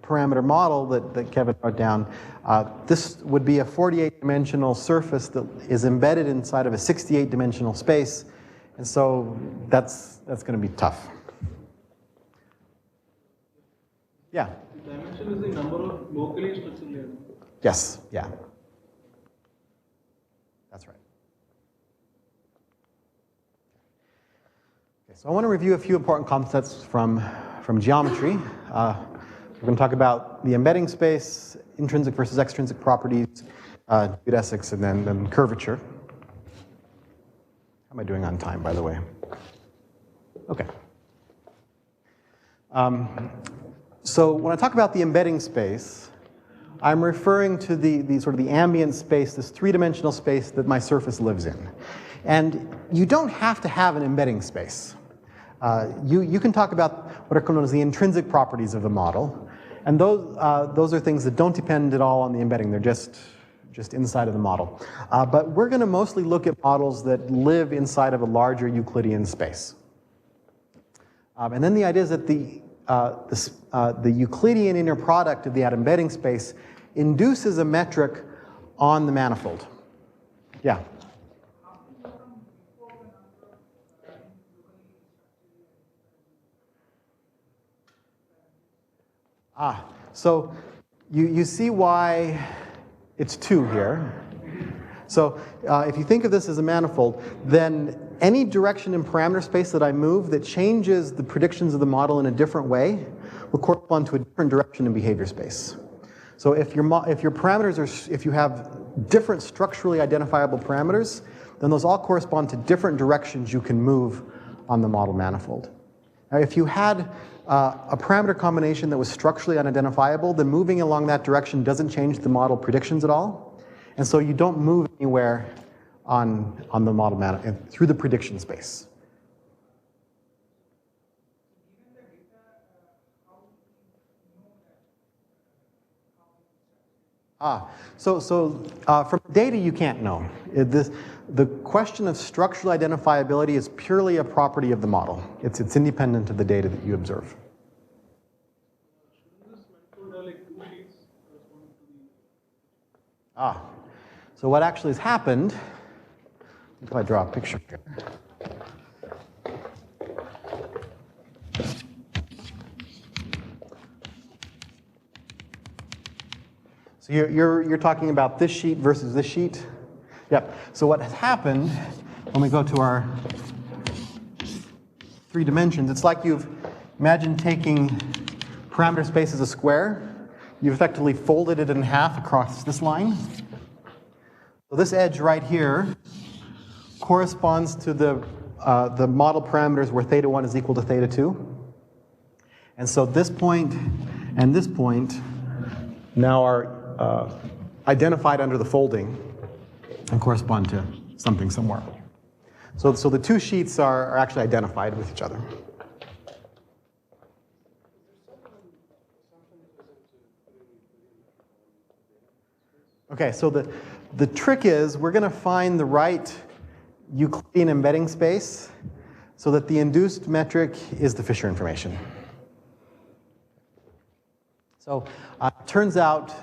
Speaker 1: parameter model that Kevin wrote down, this would be a 48-dimensional surface that is embedded inside of a 68-dimensional space, and so that's going to be tough. Yeah?
Speaker 3: Dimension is the number of locally structured layers.
Speaker 1: Yes, yeah. That's right. Okay, so I want to review a few important concepts from geometry. We're going to talk about the embedding space, intrinsic versus extrinsic properties, geodesics, and then curvature. How am I doing on time, by the way? Okay. So when I talk about the embedding space, I'm referring to the sort of the ambient space, this 3-dimensional space that my surface lives in. And you don't have to have an embedding space. You can talk about what are known as the intrinsic properties of the model. And those are things that don't depend at all on the embedding. They're just inside of the model. But we're going to mostly look at models that live inside of a larger Euclidean space. And then the idea is that the Euclidean inner product of the embedding space induces a metric on the manifold. Yeah? So you see why it's 2 here. So if you think of this as a manifold, then any direction in parameter space that I move that changes the predictions of the model in a different way will correspond to a different direction in behavior space. So if your parameters are, if you have different structurally identifiable parameters, then those all correspond to different directions you can move on the model manifold. Now, if you had a parameter combination that was structurally unidentifiable, then moving along that direction doesn't change the model predictions at all. And so you don't move anywhere on the model through the prediction space. From data you can't know. The question of structural identifiability is purely a property of the model. It's independent of the data that you observe.
Speaker 3: Shouldn't this manifold have like 2 sheets corresponding
Speaker 1: So what actually has happened, if I draw a picture here. So you're talking about this sheet versus this sheet? Yep. So what has happened when we go to our 3 dimensions, it's like you've imagined taking parameter space as a square. You've effectively folded it in half across this line. So this edge right here corresponds to the model parameters where theta 1 is equal to theta 2. And so this point and this point now are identified under the folding and correspond to something somewhere. So the 2 sheets are actually identified with each other. Okay, so the trick is we're going to find the right Euclidean embedding space so that the induced metric is the Fisher information. So it turns out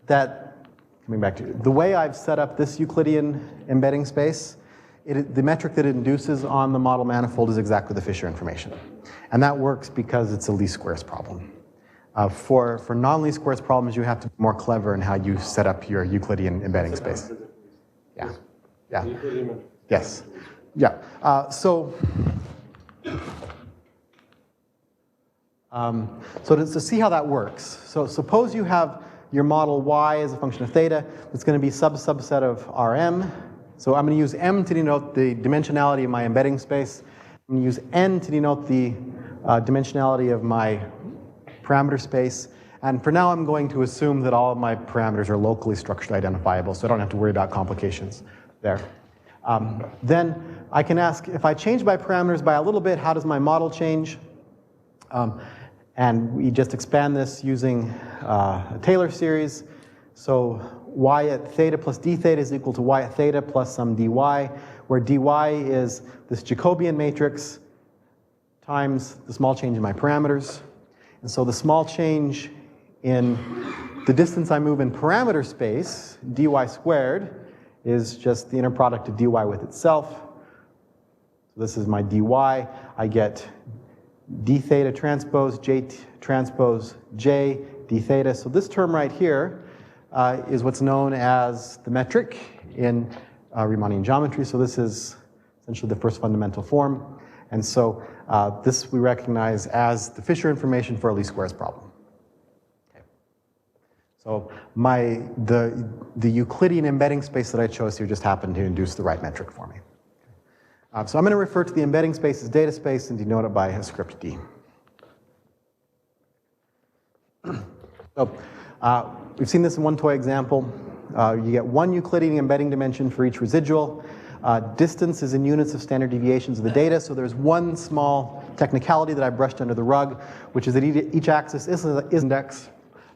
Speaker 1: that, coming back to the way I've set up this Euclidean embedding space, the metric that it induces on the model manifold is exactly the Fisher information. And that works because it's a least squares problem. For non-least squares problems, you have to be more clever in how you set up your Euclidean embedding space. Yeah. Yeah. Yes. Yeah. So to see how that works, so suppose you have your model y as a function of theta. It's going to be subset of Rm. So I'm going to use m to denote the dimensionality of my embedding space. I'm going to use n to denote the dimensionality of my parameter space. And for now, I'm going to assume that all of my parameters are locally structurally identifiable, so I don't have to worry about complications there. Then I can ask, if I change my parameters by a little bit, how does my model change? And we just expand this using a Taylor series. So y at theta plus d theta is equal to y at theta plus some dy, where dy is this Jacobian matrix times the small change in my parameters. And so the small change in the distance I move in parameter space, dy squared, is just the inner product of dy with itself. So this is my dy. I get d theta transpose j transpose j d theta. So this term right here is what's known as the metric in Riemannian geometry. So this is essentially the first fundamental form. And so this we recognize as the Fisher information for a least squares problem. Okay. So the Euclidean embedding space that I chose here just happened to induce the right metric for me. So I'm going to refer to the embedding space as data space and denote it by a script D. So we've seen this in one toy example. You get one Euclidean embedding dimension for each residual. Distance is in units of standard deviations of the data, so there's one small technicality that I brushed under the rug, which is that each axis is index,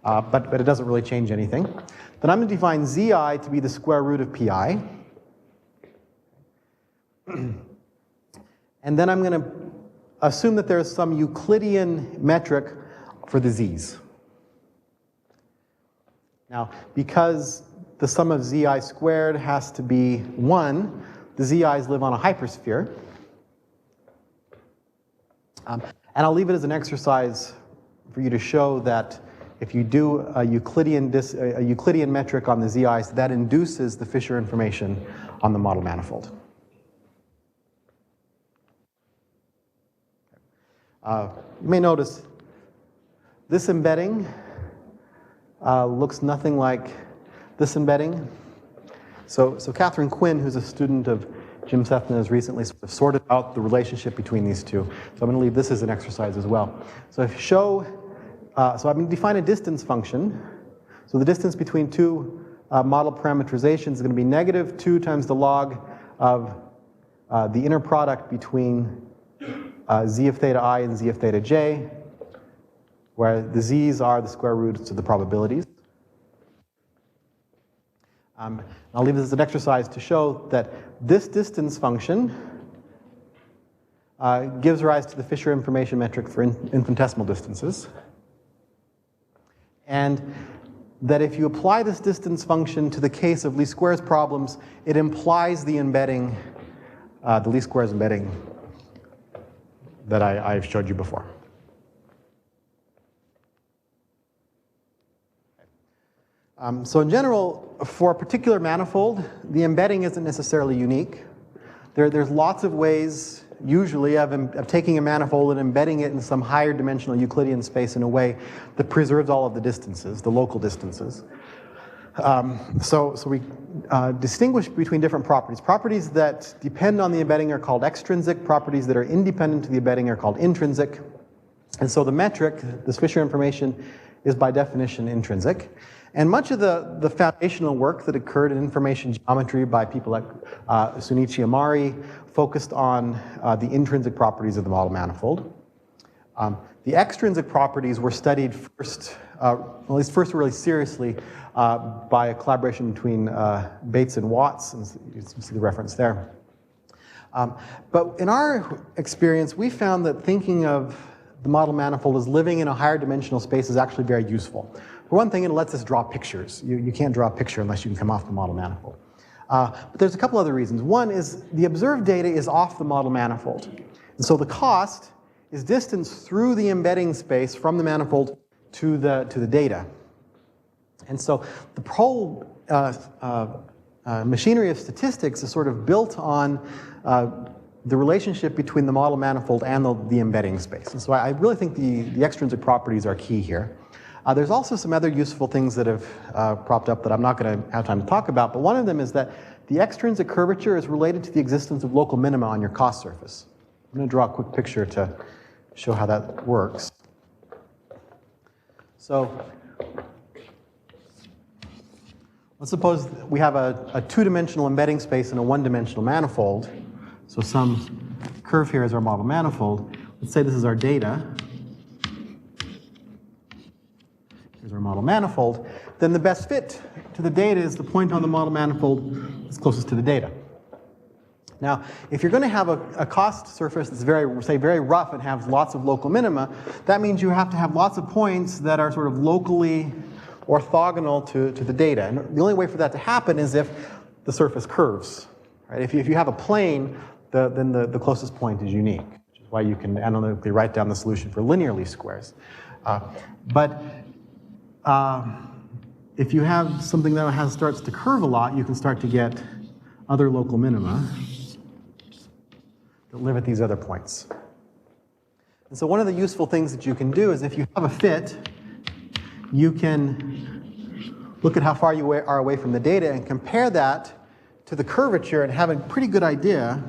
Speaker 1: but it doesn't really change anything. Then I'm going to define zi to be the square root of pi. And then I'm going to assume that there's some Euclidean metric for the z's. Now, because the sum of zi squared has to be 1, the zi's live on a hypersphere. And I'll leave it as an exercise for you to show that if you do a Euclidean metric on the zi's, that induces the Fisher information on the model manifold. You may notice this embedding looks nothing like this embedding. So Catherine Quinn, who's a student of Jim Sethna, has recently sort of sorted out the relationship between these two. So I'm going to leave this as an exercise as well. So if you show, so I'm going to define a distance function. So the distance between two model parameterizations is going to be negative 2 times the log of the inner product between z of theta I and z of theta j, where the z's are the square roots of the probabilities. I'll leave this as an exercise to show that this distance function gives rise to the Fisher information metric for infinitesimal distances. And that if you apply this distance function to the case of least squares problems, it implies the embedding, the least squares embedding that I've showed you before. So in general, for a particular manifold, the embedding isn't necessarily unique. There's lots of ways, usually, of taking a manifold and embedding it in some higher dimensional Euclidean space in a way that preserves all of the distances, the local distances. So we distinguish between different properties. Properties that depend on the embedding are called extrinsic. Properties that are independent of the embedding are called intrinsic. And so the metric, this Fisher information, is by definition intrinsic. And much of the foundational work that occurred in information geometry by people like Sunichi Amari focused on the intrinsic properties of the model manifold. The extrinsic properties were studied first, at least first really seriously, by a collaboration between Bates and Watts, and you see the reference there. But in our experience, we found that thinking of the model manifold as living in a higher dimensional space is actually very useful. For one thing, it lets us draw pictures. You can't draw a picture unless you can come off the model manifold. But there's a couple other reasons. One is the observed data is off the model manifold. And so the cost is distance through the embedding space from the manifold to the data. And so the whole machinery of statistics is sort of built on the relationship between the model manifold and the embedding space. And so I really think the extrinsic properties are key here. There's also some other useful things that have propped up that I'm not going to have time to talk about, but one of them is that the extrinsic curvature is related to the existence of local minima on your cost surface. I'm going to draw a quick picture to show how that works. So let's suppose we have a two-dimensional embedding space and a one-dimensional manifold. So some curve here is our model manifold. Let's say this is our data. Here's our model manifold. Then the best fit to the data is the point on the model manifold that's closest to the data. Now, if you're going to have a cost surface that's very rough and has lots of local minima, that means you have to have lots of points that are sort of locally orthogonal to the data. And the only way for that to happen is if the surface curves. Right? If you have a plane, then the closest point is unique, which is why you can analytically write down the solution for linear least squares. But if you have something that starts to curve a lot, you can start to get other local minima that live at these other points. And so one of the useful things that you can do is if you have a fit, you can look at how far you are away from the data and compare that to the curvature and have a pretty good idea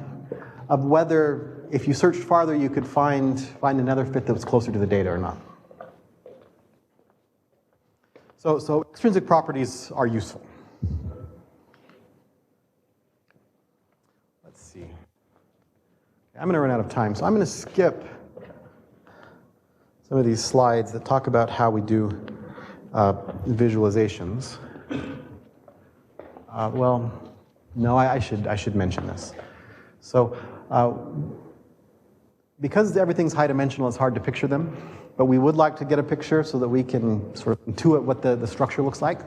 Speaker 1: of whether, if you searched farther, you could find another fit that was closer to the data or not. So extrinsic properties are useful. Let's see. I'm going to run out of time, so I'm going to skip some of these slides that talk about how we do visualizations. Well, no, I should mention this. So because everything's high dimensional, it's hard to picture them. But we would like to get a picture so that we can sort of intuit what the structure looks like.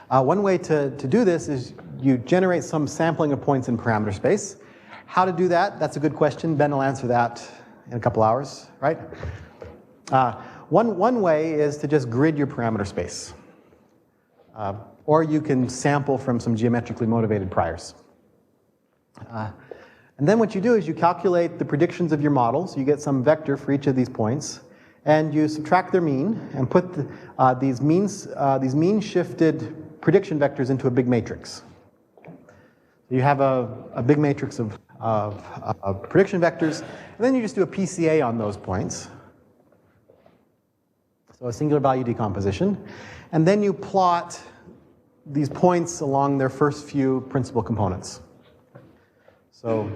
Speaker 1: One way to do this is you generate some sampling of points in parameter space. How to do that? That's a good question. Ben will answer that in a couple hours, right? One way is to just grid your parameter space. Or you can sample from some geometrically motivated priors. And then what you do is you calculate the predictions of your model. So you get some vector for each of these points. And you subtract their mean and put these mean shifted prediction vectors into a big matrix. So you have a big matrix of prediction vectors. And then you just do a PCA on those points. So a singular value decomposition. And then you plot these points along their first few principal components. So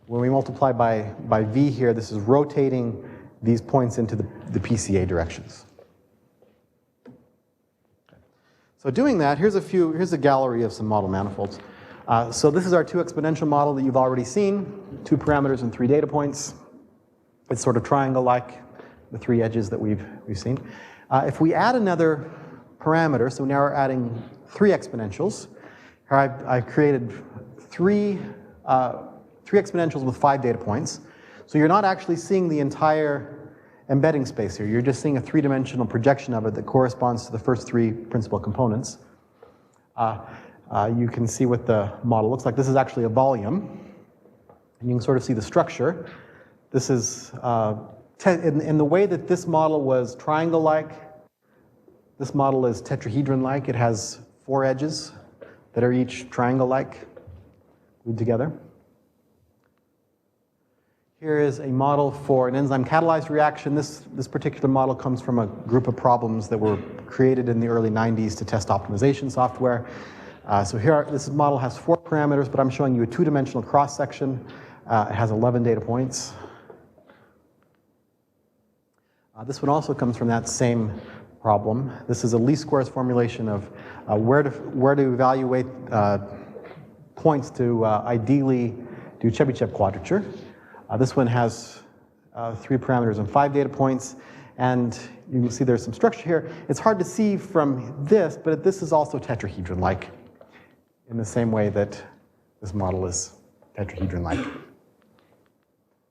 Speaker 1: when we multiply by v here, this is rotating these points into the PCA directions. So doing that, here's a gallery of some model manifolds. So this is our two exponential model that you've already seen, 2 parameters and 3 data points. It's sort of triangle-like, the 3 edges that we've seen. If we add another parameter, so now we're adding 3 exponentials. Here I've created three exponentials with 5 data points. So you're not actually seeing the entire embedding space here. You're just seeing a 3-dimensional projection of it that corresponds to the first 3 principal components. You can see what the model looks like. This is actually a volume. And you can sort of see the structure. This is, in the way that this model was triangle-like, this model is tetrahedron-like. It has 4 edges that are each triangle-like, glued together. Here is a model for an enzyme catalyzed reaction. This particular model comes from a group of problems that were created in the early 90s to test optimization software. So here, this model has 4 parameters, but I'm showing you a 2-dimensional cross-section. It has 11 data points. This one also comes from that same problem. This is a least squares formulation of where to evaluate points to ideally do Chebyshev quadrature. This one has 3 parameters and 5 data points, and you can see there's some structure here. It's hard to see from this, but this is also tetrahedron-like in the same way that this model is tetrahedron-like.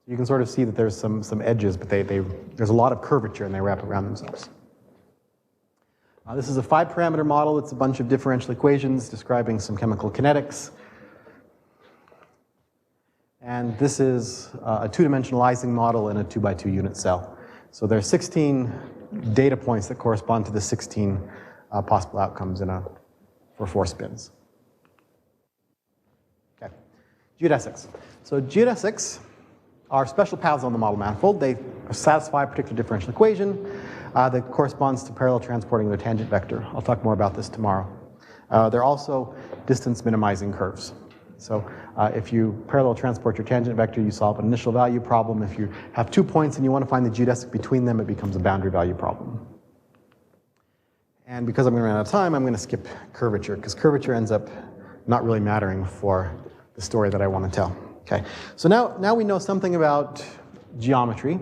Speaker 1: You can sort of see that there's some edges, but there's a lot of curvature and they wrap around themselves. This is a 5-parameter model. It's a bunch of differential equations describing some chemical kinetics. And this is a 2-dimensional Ising model in a 2x2 unit cell. So there are 16 data points that correspond to the 16 possible outcomes for 4 spins. Okay, geodesics. So geodesics are special paths on the model manifold. They satisfy a particular differential equation that corresponds to parallel transporting their tangent vector. I'll talk more about this tomorrow. They're also distance minimizing curves. So if you parallel transport your tangent vector, you solve an initial value problem. If you have 2 points and you want to find the geodesic between them, it becomes a boundary value problem. And because I'm going to run out of time, I'm going to skip curvature, because curvature ends up not really mattering for the story that I want to tell. Okay, so now we know something about geometry.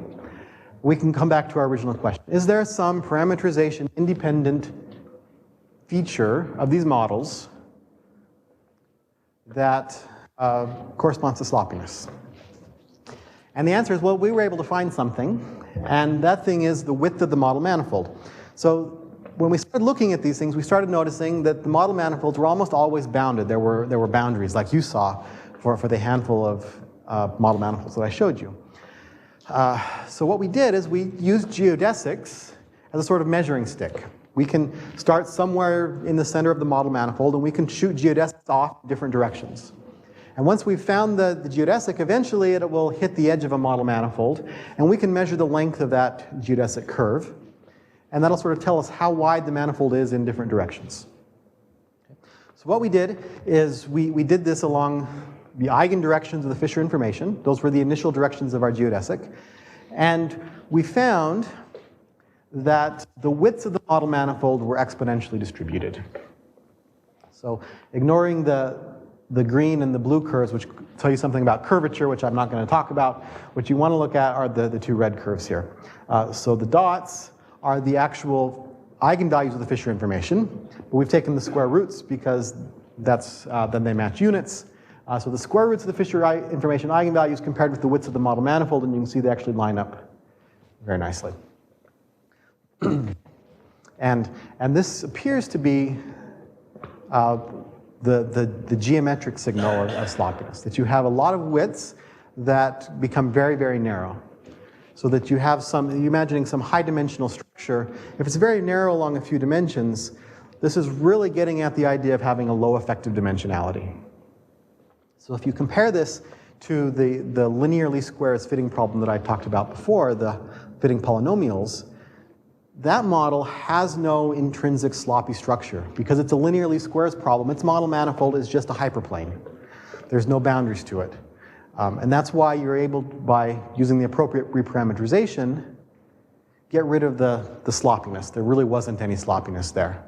Speaker 1: We can come back to our original question. Is there some parameterization independent feature of these models that corresponds to sloppiness? And the answer is, well, we were able to find something, and that thing is the width of the model manifold. So when we started looking at these things, we started noticing that the model manifolds were almost always bounded. There were boundaries, like you saw, for the handful of model manifolds that I showed you. So what we did is we used geodesics as a sort of measuring stick. We can start somewhere in the center of the model manifold, and we can shoot geodesics off in different directions. And once we've found the geodesic, eventually it will hit the edge of a model manifold, and we can measure the length of that geodesic curve. And that'll sort of tell us how wide the manifold is in different directions. So what we did is we did this along the eigendirections of the Fisher information. Those were the initial directions of our geodesic. And we found that the widths of the model manifold were exponentially distributed. So ignoring the green and the blue curves, which tell you something about curvature, which I'm not going to talk about, what you want to look at are the 2 red curves here. So the dots are the actual eigenvalues of the Fisher information, but we've taken the square roots because then they match units. So the square roots of the Fisher information eigenvalues compared with the widths of the model manifold, and you can see they actually line up very nicely. and this appears to be the geometric signal of sloppiness, that you have a lot of widths that become very, very narrow. So that you have you're imagining some high dimensional structure. If it's very narrow along a few dimensions, this is really getting at the idea of having a low effective dimensionality. So if you compare this to the linearly squares fitting problem that I talked about before, the fitting polynomials, that model has no intrinsic sloppy structure. Because it's a linearly squares problem, its model manifold is just a hyperplane. There's no boundaries to it. And that's why you're able, by using the appropriate reparameterization, get rid of the sloppiness. There really wasn't any sloppiness there.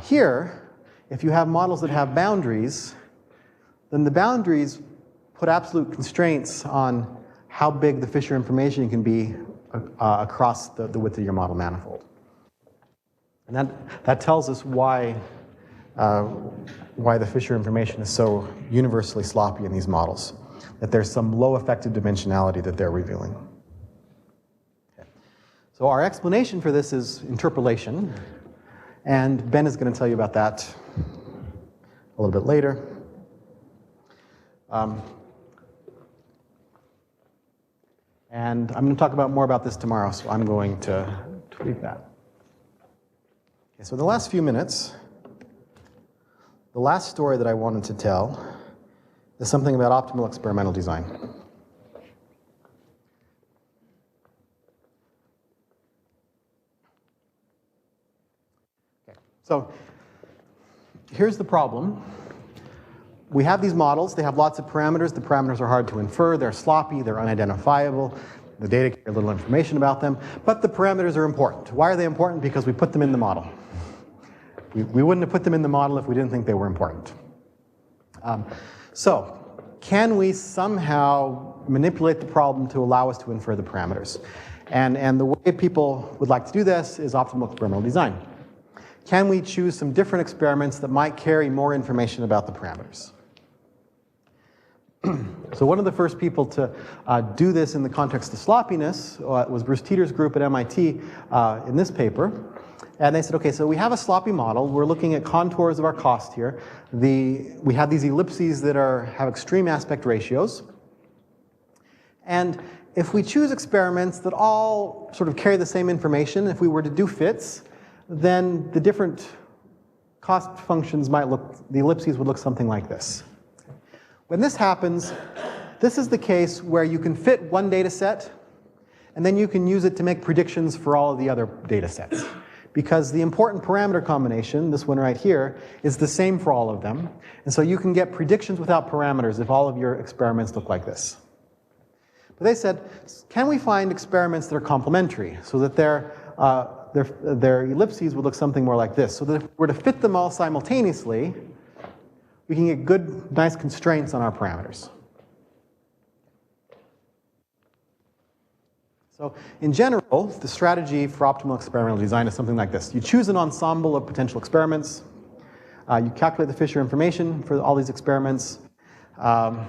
Speaker 1: Here, if you have models that have boundaries, then the boundaries put absolute constraints on how big the Fisher information can be across the width of your model manifold. And that tells us why the Fisher information is so universally sloppy in these models, that there's some low effective dimensionality that they're revealing. Okay. So our explanation for this is interpolation, and Ben is going to tell you about that a little bit later. And I'm going to talk more about this tomorrow, so I'm going to tweak that. Okay, so in the last few minutes, the last story that I wanted to tell is something about optimal experimental design. Okay, so here's the problem. We have these models, they have lots of parameters. The parameters are hard to infer, they're sloppy, they're unidentifiable. The data carry little information about them, but the parameters are important. Why are they important? Because we put them in the model. We wouldn't have put them in the model if we didn't think they were important. So, can we somehow manipulate the problem to allow us to infer the parameters? And the way people would like to do this is optimal experimental design. Can we choose some different experiments that might carry more information about the parameters? So one of the first people to do this in the context of sloppiness was Bruce Teeter's group at MIT in this paper. And they said, okay, so we have a sloppy model. We're looking at contours of our cost here. We have these ellipses that have extreme aspect ratios. And if we choose experiments that all sort of carry the same information, if we were to do fits, then the different cost functions the ellipses would look something like this. When this happens, this is the case where you can fit one data set, and then you can use it to make predictions for all of the other data sets. Because the important parameter combination, this one right here, is the same for all of them. And so you can get predictions without parameters if all of your experiments look like this. But they said, can we find experiments that are complementary so that their ellipses would look something more like this? So that if we were to fit them all simultaneously, we can get good, nice constraints on our parameters. So in general, the strategy for optimal experimental design is something like this. You choose an ensemble of potential experiments. You calculate the Fisher information for all these experiments. And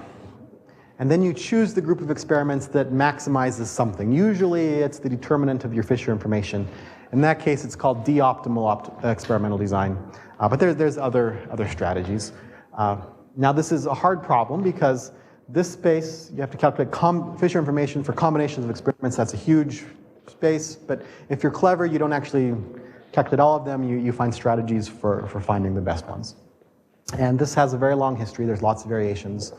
Speaker 1: then you choose the group of experiments that maximizes something. Usually it's the determinant of your Fisher information. In that case, it's called de-optimal experimental design. But there's other strategies. Now this is a hard problem because this space, you have to calculate Fisher information for combinations of experiments. That's a huge space. But if you're clever, you don't actually calculate all of them. You find strategies for finding the best ones. And this has a very long history. There's lots of variations.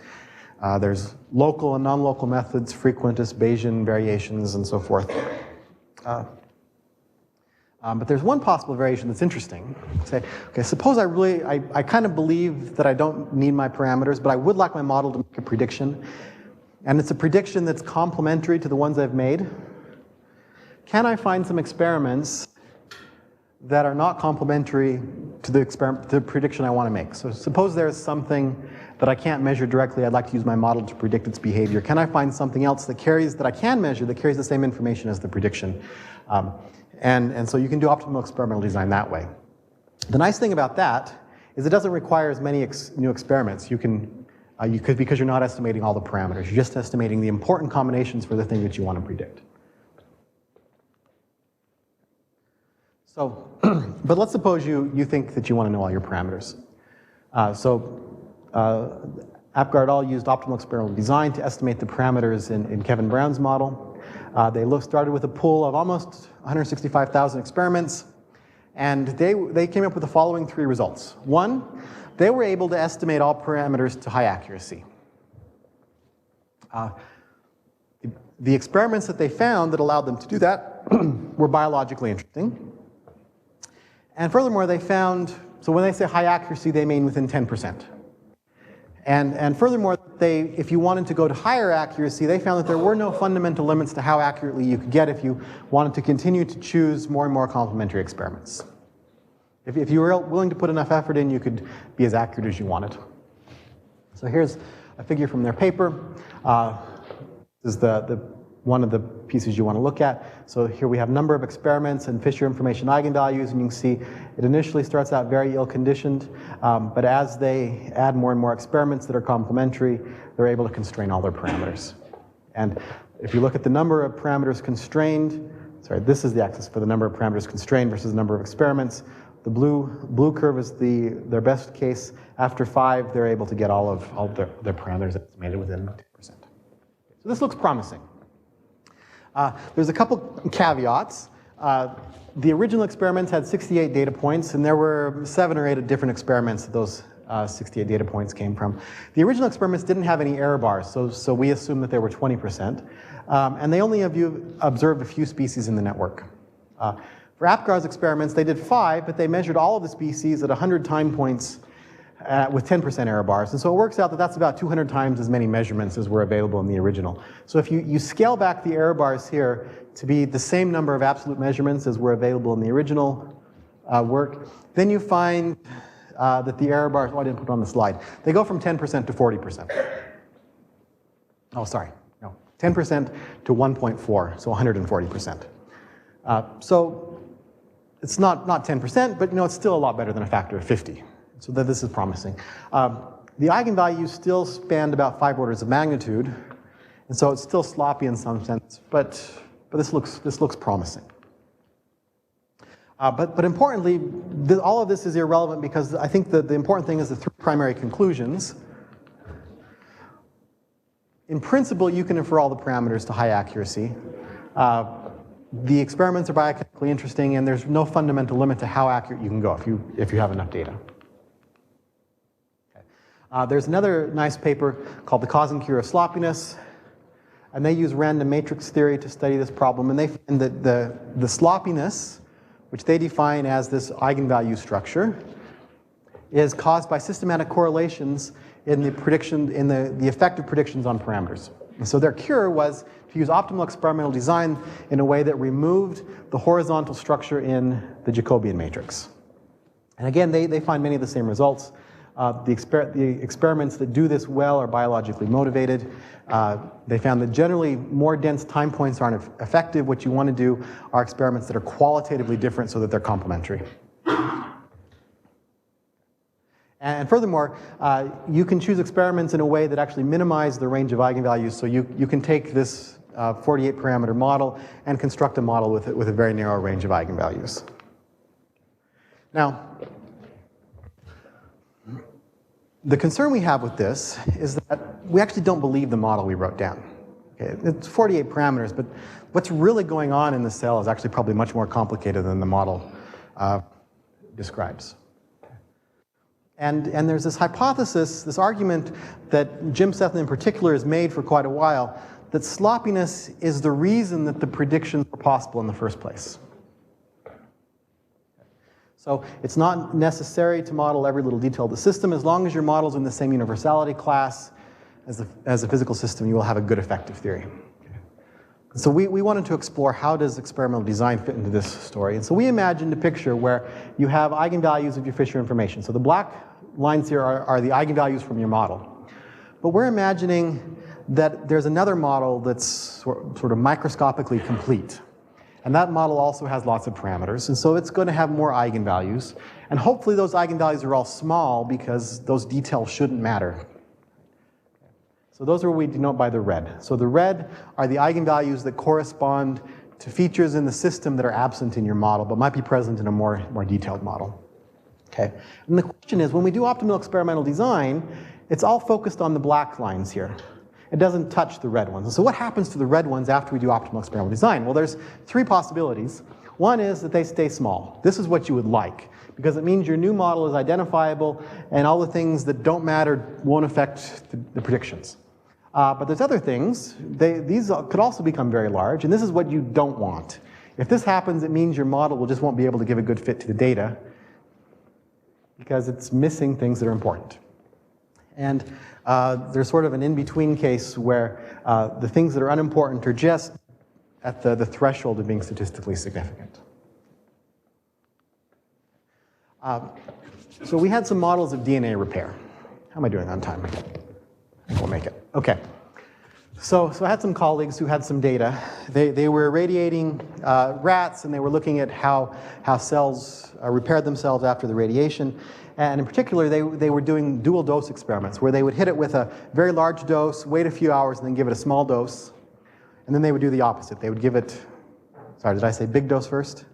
Speaker 1: There's local and non-local methods, frequentist, Bayesian variations, and so forth. But there's one possible variation that's interesting. Say, okay, suppose I kind of believe that I don't need my parameters, but I would like my model to make a prediction. And it's a prediction that's complementary to the ones I've made. Can I find some experiments that are not complementary to the prediction I want to make? So suppose there's something that I can't measure directly. I'd like to use my model to predict its behavior. Can I find something else that I can measure that carries the same information as the prediction? And so you can do optimal experimental design that way. The nice thing about that is it doesn't require as many new experiments. Because you're not estimating all the parameters. You're just estimating the important combinations for the thing that you want to predict. So, but let's suppose you think that you want to know all your parameters. Apgar used optimal experimental design to estimate the parameters in Kevin Brown's model. They started with a pool of almost 165,000 experiments, and they came up with the following three results. One, they were able to estimate all parameters to high accuracy. The experiments that they found that allowed them to do that were biologically interesting. And furthermore, they found, so when they say high accuracy, they mean within 10%. And furthermore, if you wanted to go to higher accuracy, they found that there were no fundamental limits to how accurately you could get if you wanted to continue to choose more and more complementary experiments. If you were willing to put enough effort in, you could be as accurate as you wanted. So here's a figure from their paper. This is the one of the pieces you want to look at. So here we have number of experiments and Fisher information eigenvalues, and you can see it initially starts out very ill-conditioned, but as they add more and more experiments that are complementary, they're able to constrain all their parameters. And if you look at the number of parameters constrained, sorry, this is the axis for the number of parameters constrained versus the number of experiments. The blue curve is their best case. After 5, they're able to get all their parameters estimated within 10%. So this looks promising. There's a couple caveats. The original experiments had 68 data points, and there were 7 or 8 different experiments that those 68 data points came from. The original experiments didn't have any error bars, so we assumed that they were 20%. And they only observed a few species in the network. For Apgar's experiments, they did 5, but they measured all of the species at 100 time points with 10% error bars. And so it works out that that's about 200 times as many measurements as were available in the original. So if you scale back the error bars here to be the same number of absolute measurements as were available in the original work, then you find that the error bars, oh, I didn't put it on the slide, they go from 10% to 40%. Oh, sorry, no, 10% to 1.4, so 140%. So it's not 10%, but it's still a lot better than a factor of 50. So that this is promising. The eigenvalues still spanned about 5 orders of magnitude, and so it's still sloppy in some sense, but this looks promising. But importantly, all of this is irrelevant because I think that the important thing is the 3 primary conclusions. In principle, you can infer all the parameters to high accuracy. The experiments are biochemically interesting, and there's no fundamental limit to how accurate you can go if you have enough data. Okay. There's another nice paper called The Cause and Cure of Sloppiness, and they use random matrix theory to study this problem, and they find that the sloppiness, which they define as this eigenvalue structure, is caused by systematic correlations in the effective predictions on parameters. And so their cure was to use optimal experimental design in a way that removed the horizontal structure in the Jacobian matrix. And again, they find many of the same results. The experiments that do this well are biologically motivated. They found that generally more dense time points aren't effective. What you want to do are experiments that are qualitatively different so that they're complementary. And furthermore, you can choose experiments in a way that actually minimize the range of eigenvalues. So you can take this 48 parameter model and construct a model with a very narrow range of eigenvalues. Now, the concern we have with this is that we actually don't believe the model we wrote down. Okay, it's 48 parameters, but what's really going on in the cell is actually probably much more complicated than the model describes. And there's this hypothesis, this argument that Jim Sethna in particular has made for quite a while, that sloppiness is the reason that the predictions were possible in the first place. So it's not necessary to model every little detail of the system. As long as your model's in the same universality class as a physical system, you will have a good effective theory. So we wanted to explore how does experimental design fit into this story. And so we imagined a picture where you have eigenvalues of your Fisher information. So the black lines here are the eigenvalues from your model. But we're imagining that there's another model that's sort of microscopically complete. And that model also has lots of parameters. And so it's going to have more eigenvalues. And hopefully those eigenvalues are all small because those details shouldn't matter. So those are what we denote by the red. So the red are the eigenvalues that correspond to features in the system that are absent in your model, but might be present in a more detailed model. Okay. And the question is, when we do optimal experimental design, it's all focused on the black lines here. It doesn't touch the red ones. And so what happens to the red ones after we do optimal experimental design? Well, there's 3 possibilities. One is that they stay small. This is what you would like, because it means your new model is identifiable and all the things that don't matter won't affect the predictions. But there's other things. These could also become very large, and this is what you don't want. If this happens, it means your model just won't be able to give a good fit to the data because it's missing things that are important. And there's sort of an in-between case where the things that are unimportant are just at the threshold of being statistically significant. So we had some models of DNA repair. How am I doing on time? I think we'll make it. Okay. So I had some colleagues who had some data. They were irradiating rats, and they were looking at how cells repaired themselves after the radiation. And in particular, they were doing dual dose experiments, where they would hit it with a very large dose, wait a few hours, and then give it a small dose. And then they would do the opposite. They would give it, sorry, did I say big dose first?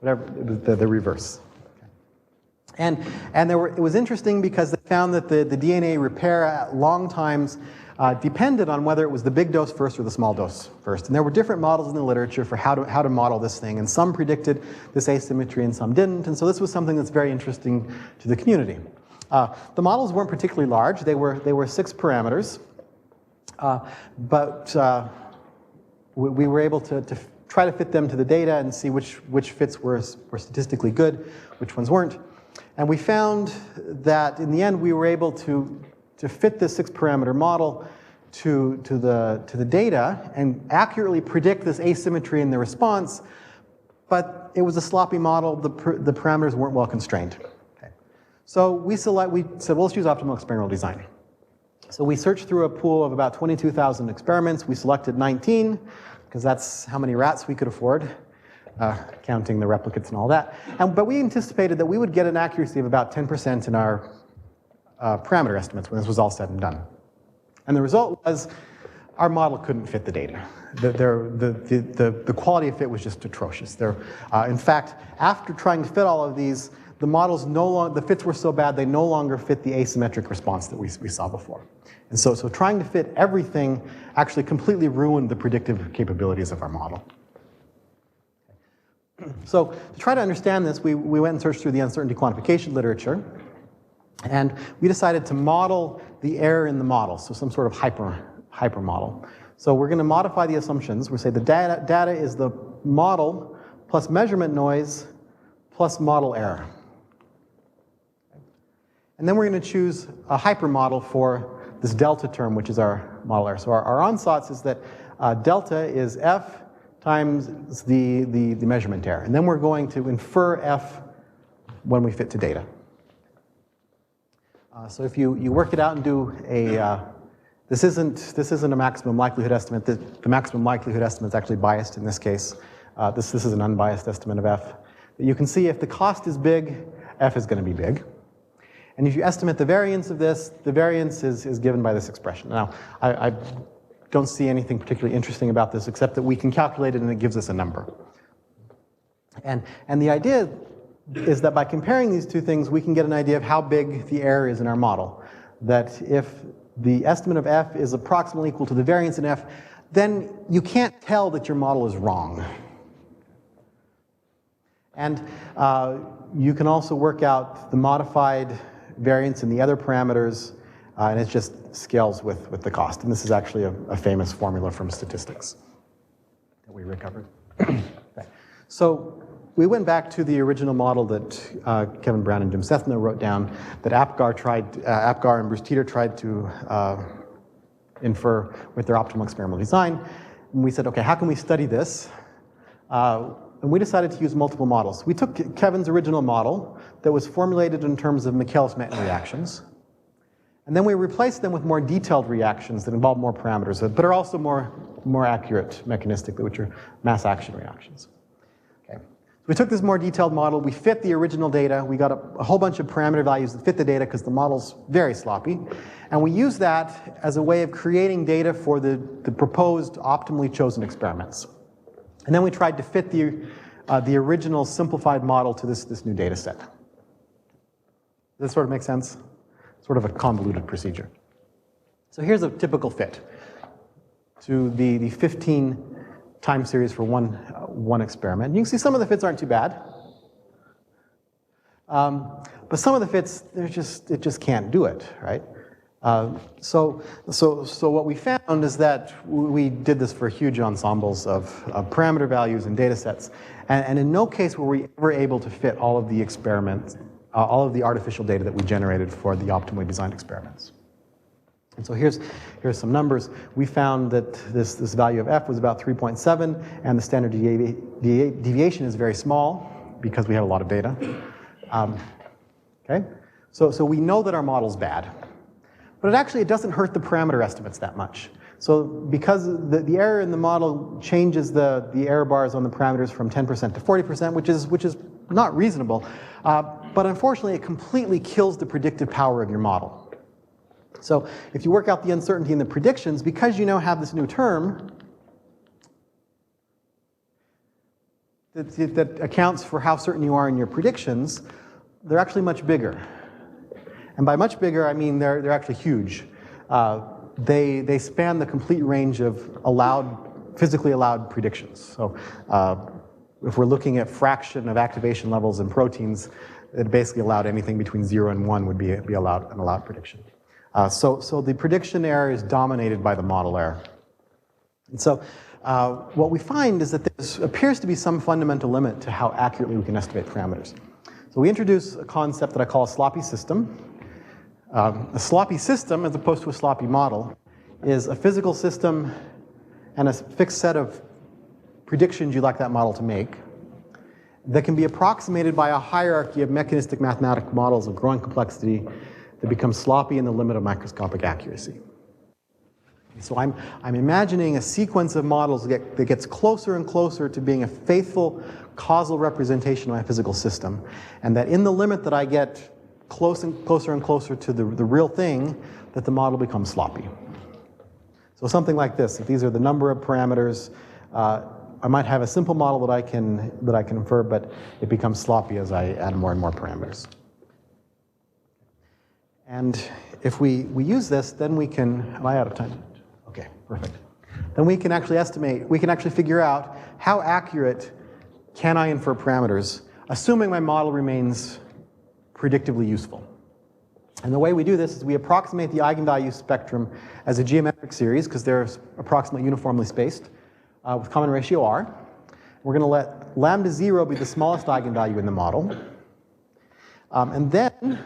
Speaker 1: Whatever, the reverse. Okay. And it was interesting because they found that the DNA repair at long times depended on whether it was the big dose first or the small dose first. And there were different models in the literature for how to model this thing, and some predicted this asymmetry and some didn't, and so this was something that's very interesting to the community. The models weren't particularly large. They were 6 parameters, but we were able to try to fit them to the data and see which fits were statistically good, which ones weren't. And we found that in the end we were able to fit this 6-parameter model to the data and accurately predict this asymmetry in the response, but it was a sloppy model. The parameters weren't well constrained. Okay. So we said, well, let's use optimal experimental design. So we searched through a pool of about 22,000 experiments. We selected 19, because that's how many rats we could afford, counting the replicates and all that. But we anticipated that we would get an accuracy of about 10% in our parameter estimates when this was all said and done. And the result was our model couldn't fit the data. The quality of fit was just atrocious. In fact, after trying to fit all of these, the models the fits were so bad they no longer fit the asymmetric response that we saw before. And so trying to fit everything actually completely ruined the predictive capabilities of our model. So to try to understand this, we went and searched through the uncertainty quantification literature. And we decided to model the error in the model, so some sort of hyper model. So we're going to modify the assumptions. We'll say the data is the model plus measurement noise plus model error. And then we're going to choose a hypermodel for this delta term, which is our model error. So our ansatz is that delta is f times the measurement error. And then we're going to infer f when we fit to data. So if you work it out and do this isn't a maximum likelihood estimate. The maximum likelihood estimate is actually biased in this case. This is an unbiased estimate of f. But you can see if the cost is big, f is going to be big. And if you estimate the variance of this, the variance is given by this expression. Now, I don't see anything particularly interesting about this except that we can calculate it and it gives us a number. And the idea is that by comparing these two things, we can get an idea of how big the error is in our model. That if the estimate of f is approximately equal to the variance in f, then you can't tell that your model is wrong. And you can also work out the modified variance in the other parameters, and it just scales with the cost. And this is actually a famous formula from statistics that we recovered. Okay. So we went back to the original model that Kevin Brown and Jim Sethna wrote down, that Apgar and Bruce Teeter tried to infer with their optimal experimental design. And we said, okay, how can we study this? And we decided to use multiple models. We took Kevin's original model that was formulated in terms of Michaelis-Menten reactions. And then we replaced them with more detailed reactions that involve more parameters, but are also more accurate mechanistically, which are mass action reactions. Okay. So we took this more detailed model, we fit the original data, we got a whole bunch of parameter values that fit the data because the model's very sloppy. And we used that as a way of creating data for the proposed optimally chosen experiments. And then we tried to fit the original simplified model to this new data set. Does this sort of make sense? Sort of a convoluted procedure. So here's a typical fit to the 15 time series for one experiment. You can see some of the fits aren't too bad. But some of the fits, it just can't do it, right? So what we found is that we did this for huge ensembles of parameter values and data sets, and in no case were we ever able to fit all of the experiments, all of the artificial data that we generated for the optimally designed experiments. And so here's some numbers. We found that this value of f was about 3.7, and the standard deviation is very small because we have a lot of data. Okay, so we know that our model's bad. But it doesn't hurt the parameter estimates that much. So because the error in the model changes the error bars on the parameters from 10% to 40%, which is not reasonable, but unfortunately it completely kills the predictive power of your model. So if you work out the uncertainty in the predictions, because you now have this new term that accounts for how certain you are in your predictions, they're actually much bigger. And by much bigger, I mean they're actually huge. They span the complete range of physically allowed predictions. So if we're looking at fraction of activation levels in proteins, it basically allowed anything between 0 and 1 would be an allowed prediction. So the prediction error is dominated by the model error. And so what we find is that there appears to be some fundamental limit to how accurately we can estimate parameters. So we introduce a concept that I call a sloppy system. A sloppy system, as opposed to a sloppy model, is a physical system and a fixed set of predictions you'd like that model to make that can be approximated by a hierarchy of mechanistic mathematical models of growing complexity that become sloppy in the limit of microscopic accuracy. So I'm imagining a sequence of models that gets closer and closer to being a faithful causal representation of my physical system, and that in the limit that I get closer and closer to the real thing, that the model becomes sloppy. So something like this. If these are the number of parameters, I might have a simple model that I can infer, but it becomes sloppy as I add more and more parameters. And if we use this, then we can, am I out of time? Okay, perfect. Then we can actually estimate, we can actually figure out how accurate can I infer parameters, assuming my model remains predictively useful. And the way we do this is we approximate the eigenvalue spectrum as a geometric series, because they're approximately uniformly spaced, with common ratio r. We're going to let lambda 0 be the smallest eigenvalue in the model. And then,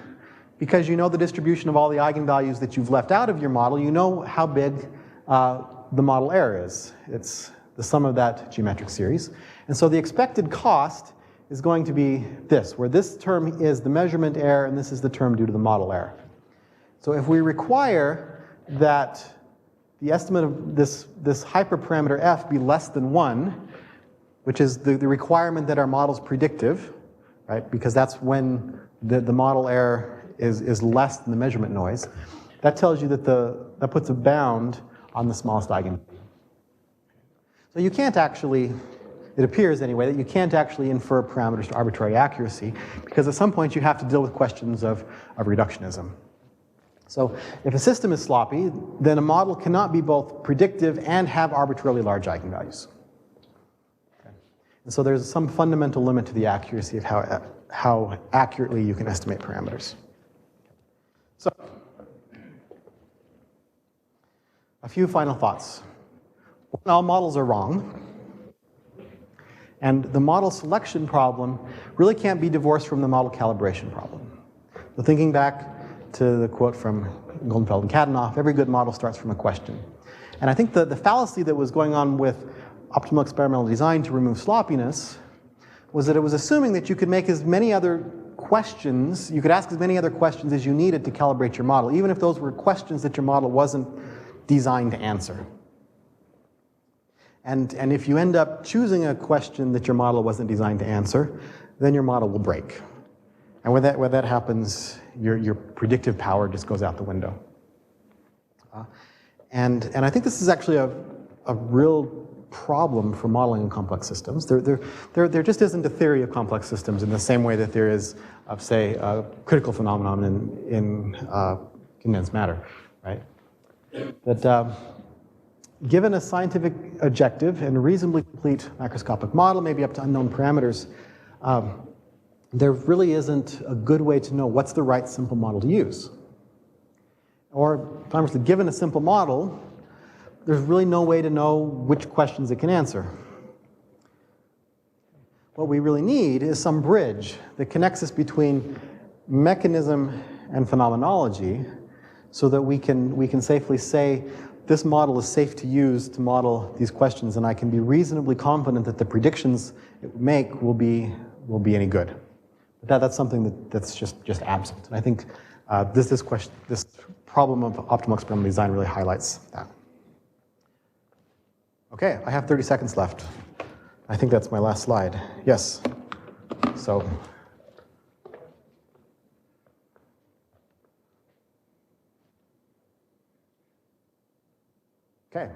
Speaker 1: because you know the distribution of all the eigenvalues that you've left out of your model, you know how big the model error is. It's the sum of that geometric series. And so the expected cost is going to be this, where this term is the measurement error and this is the term due to the model error. So if we require that the estimate of this hyperparameter f be less than 1, which is the requirement that our model's predictive, right? Because that's when the model error is less than the measurement noise. That tells you that that puts a bound on the smallest eigenvalue. So you can't actually, it appears anyway, that you can't actually infer parameters to arbitrary accuracy, because at some point you have to deal with questions of reductionism. So if a system is sloppy, then a model cannot be both predictive and have arbitrarily large eigenvalues. Okay. And so there's some fundamental limit to the accuracy of how accurately you can estimate parameters. So, a few final thoughts. One, all models are wrong. And the model selection problem really can't be divorced from the model calibration problem. So thinking back to the quote from GOLDENFELD and KADANOFF, every good model starts from a question. And I think the fallacy that was going on with optimal experimental design to remove sloppiness was that it was assuming that you could make as many other questions, you could ask as many other questions as you needed to calibrate your model, even if those were questions that your model wasn't designed to answer. And if you end up choosing a question that your model wasn't designed to answer, then your model will break. And when that happens, your predictive power just goes out the window. And I think this is actually a real problem for modeling in complex systems. There just isn't a theory of complex systems in the same way that there is of, say, a critical phenomenon in condensed matter, right? That given a scientific objective and a reasonably complete macroscopic model, maybe up to unknown parameters, there really isn't a good way to know what's the right simple model to use. Or, conversely, given a simple model, there's really no way to know which questions it can answer. What we really need is some bridge that connects us between mechanism and phenomenology so that we can safely say, this model is safe to use to model these questions, and I can be reasonably confident that the predictions it make will be any good. But that's something that's just absent. And I think this problem of optimal experimental design really highlights that. Okay, I have 30 seconds left. I think that's my last slide. Yes. So. Okay.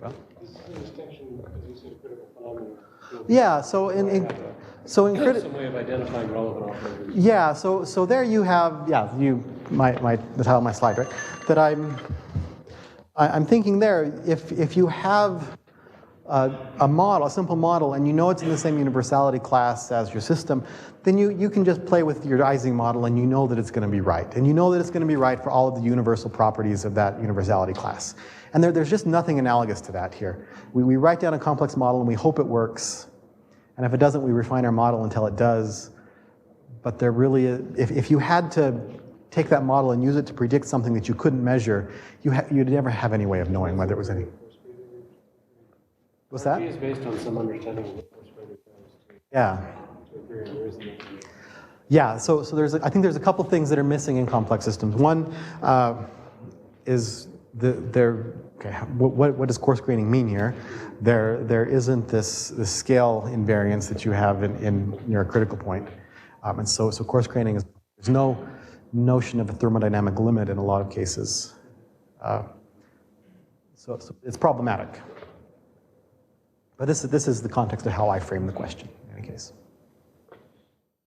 Speaker 1: Well.
Speaker 2: This is a distinction, as you said, critical phenomenon.
Speaker 1: Yeah. So in critical.
Speaker 2: Some way of identifying relevant operators.
Speaker 1: Yeah. So there you have the title of my slide, right? That I'm thinking there. If you have a model, a simple model, and you know it's in the same universality class as your system, then you can just play with your Ising model and you know that it's going to be right. And you know that it's going to be right for all of the universal properties of that universality class. And there's just nothing analogous to that here. We write down a complex model and we hope it works. And if it doesn't, we refine our model until it does. But there really is, if you had to take that model and use it to predict something that you couldn't measure, you'd never have any way of knowing whether it was any. What's that?
Speaker 2: It is based on some understanding of what force gradient is.
Speaker 1: Yeah.
Speaker 2: There isn't it.
Speaker 1: Yeah, so I think there's a couple things that are missing in complex systems. One is what does coarse graining mean here? There isn't this scale invariance that you have in your critical point. And so coarse graining there's no notion of a thermodynamic limit in a lot of cases. So it's problematic. But this is the context of how I frame the question in any case.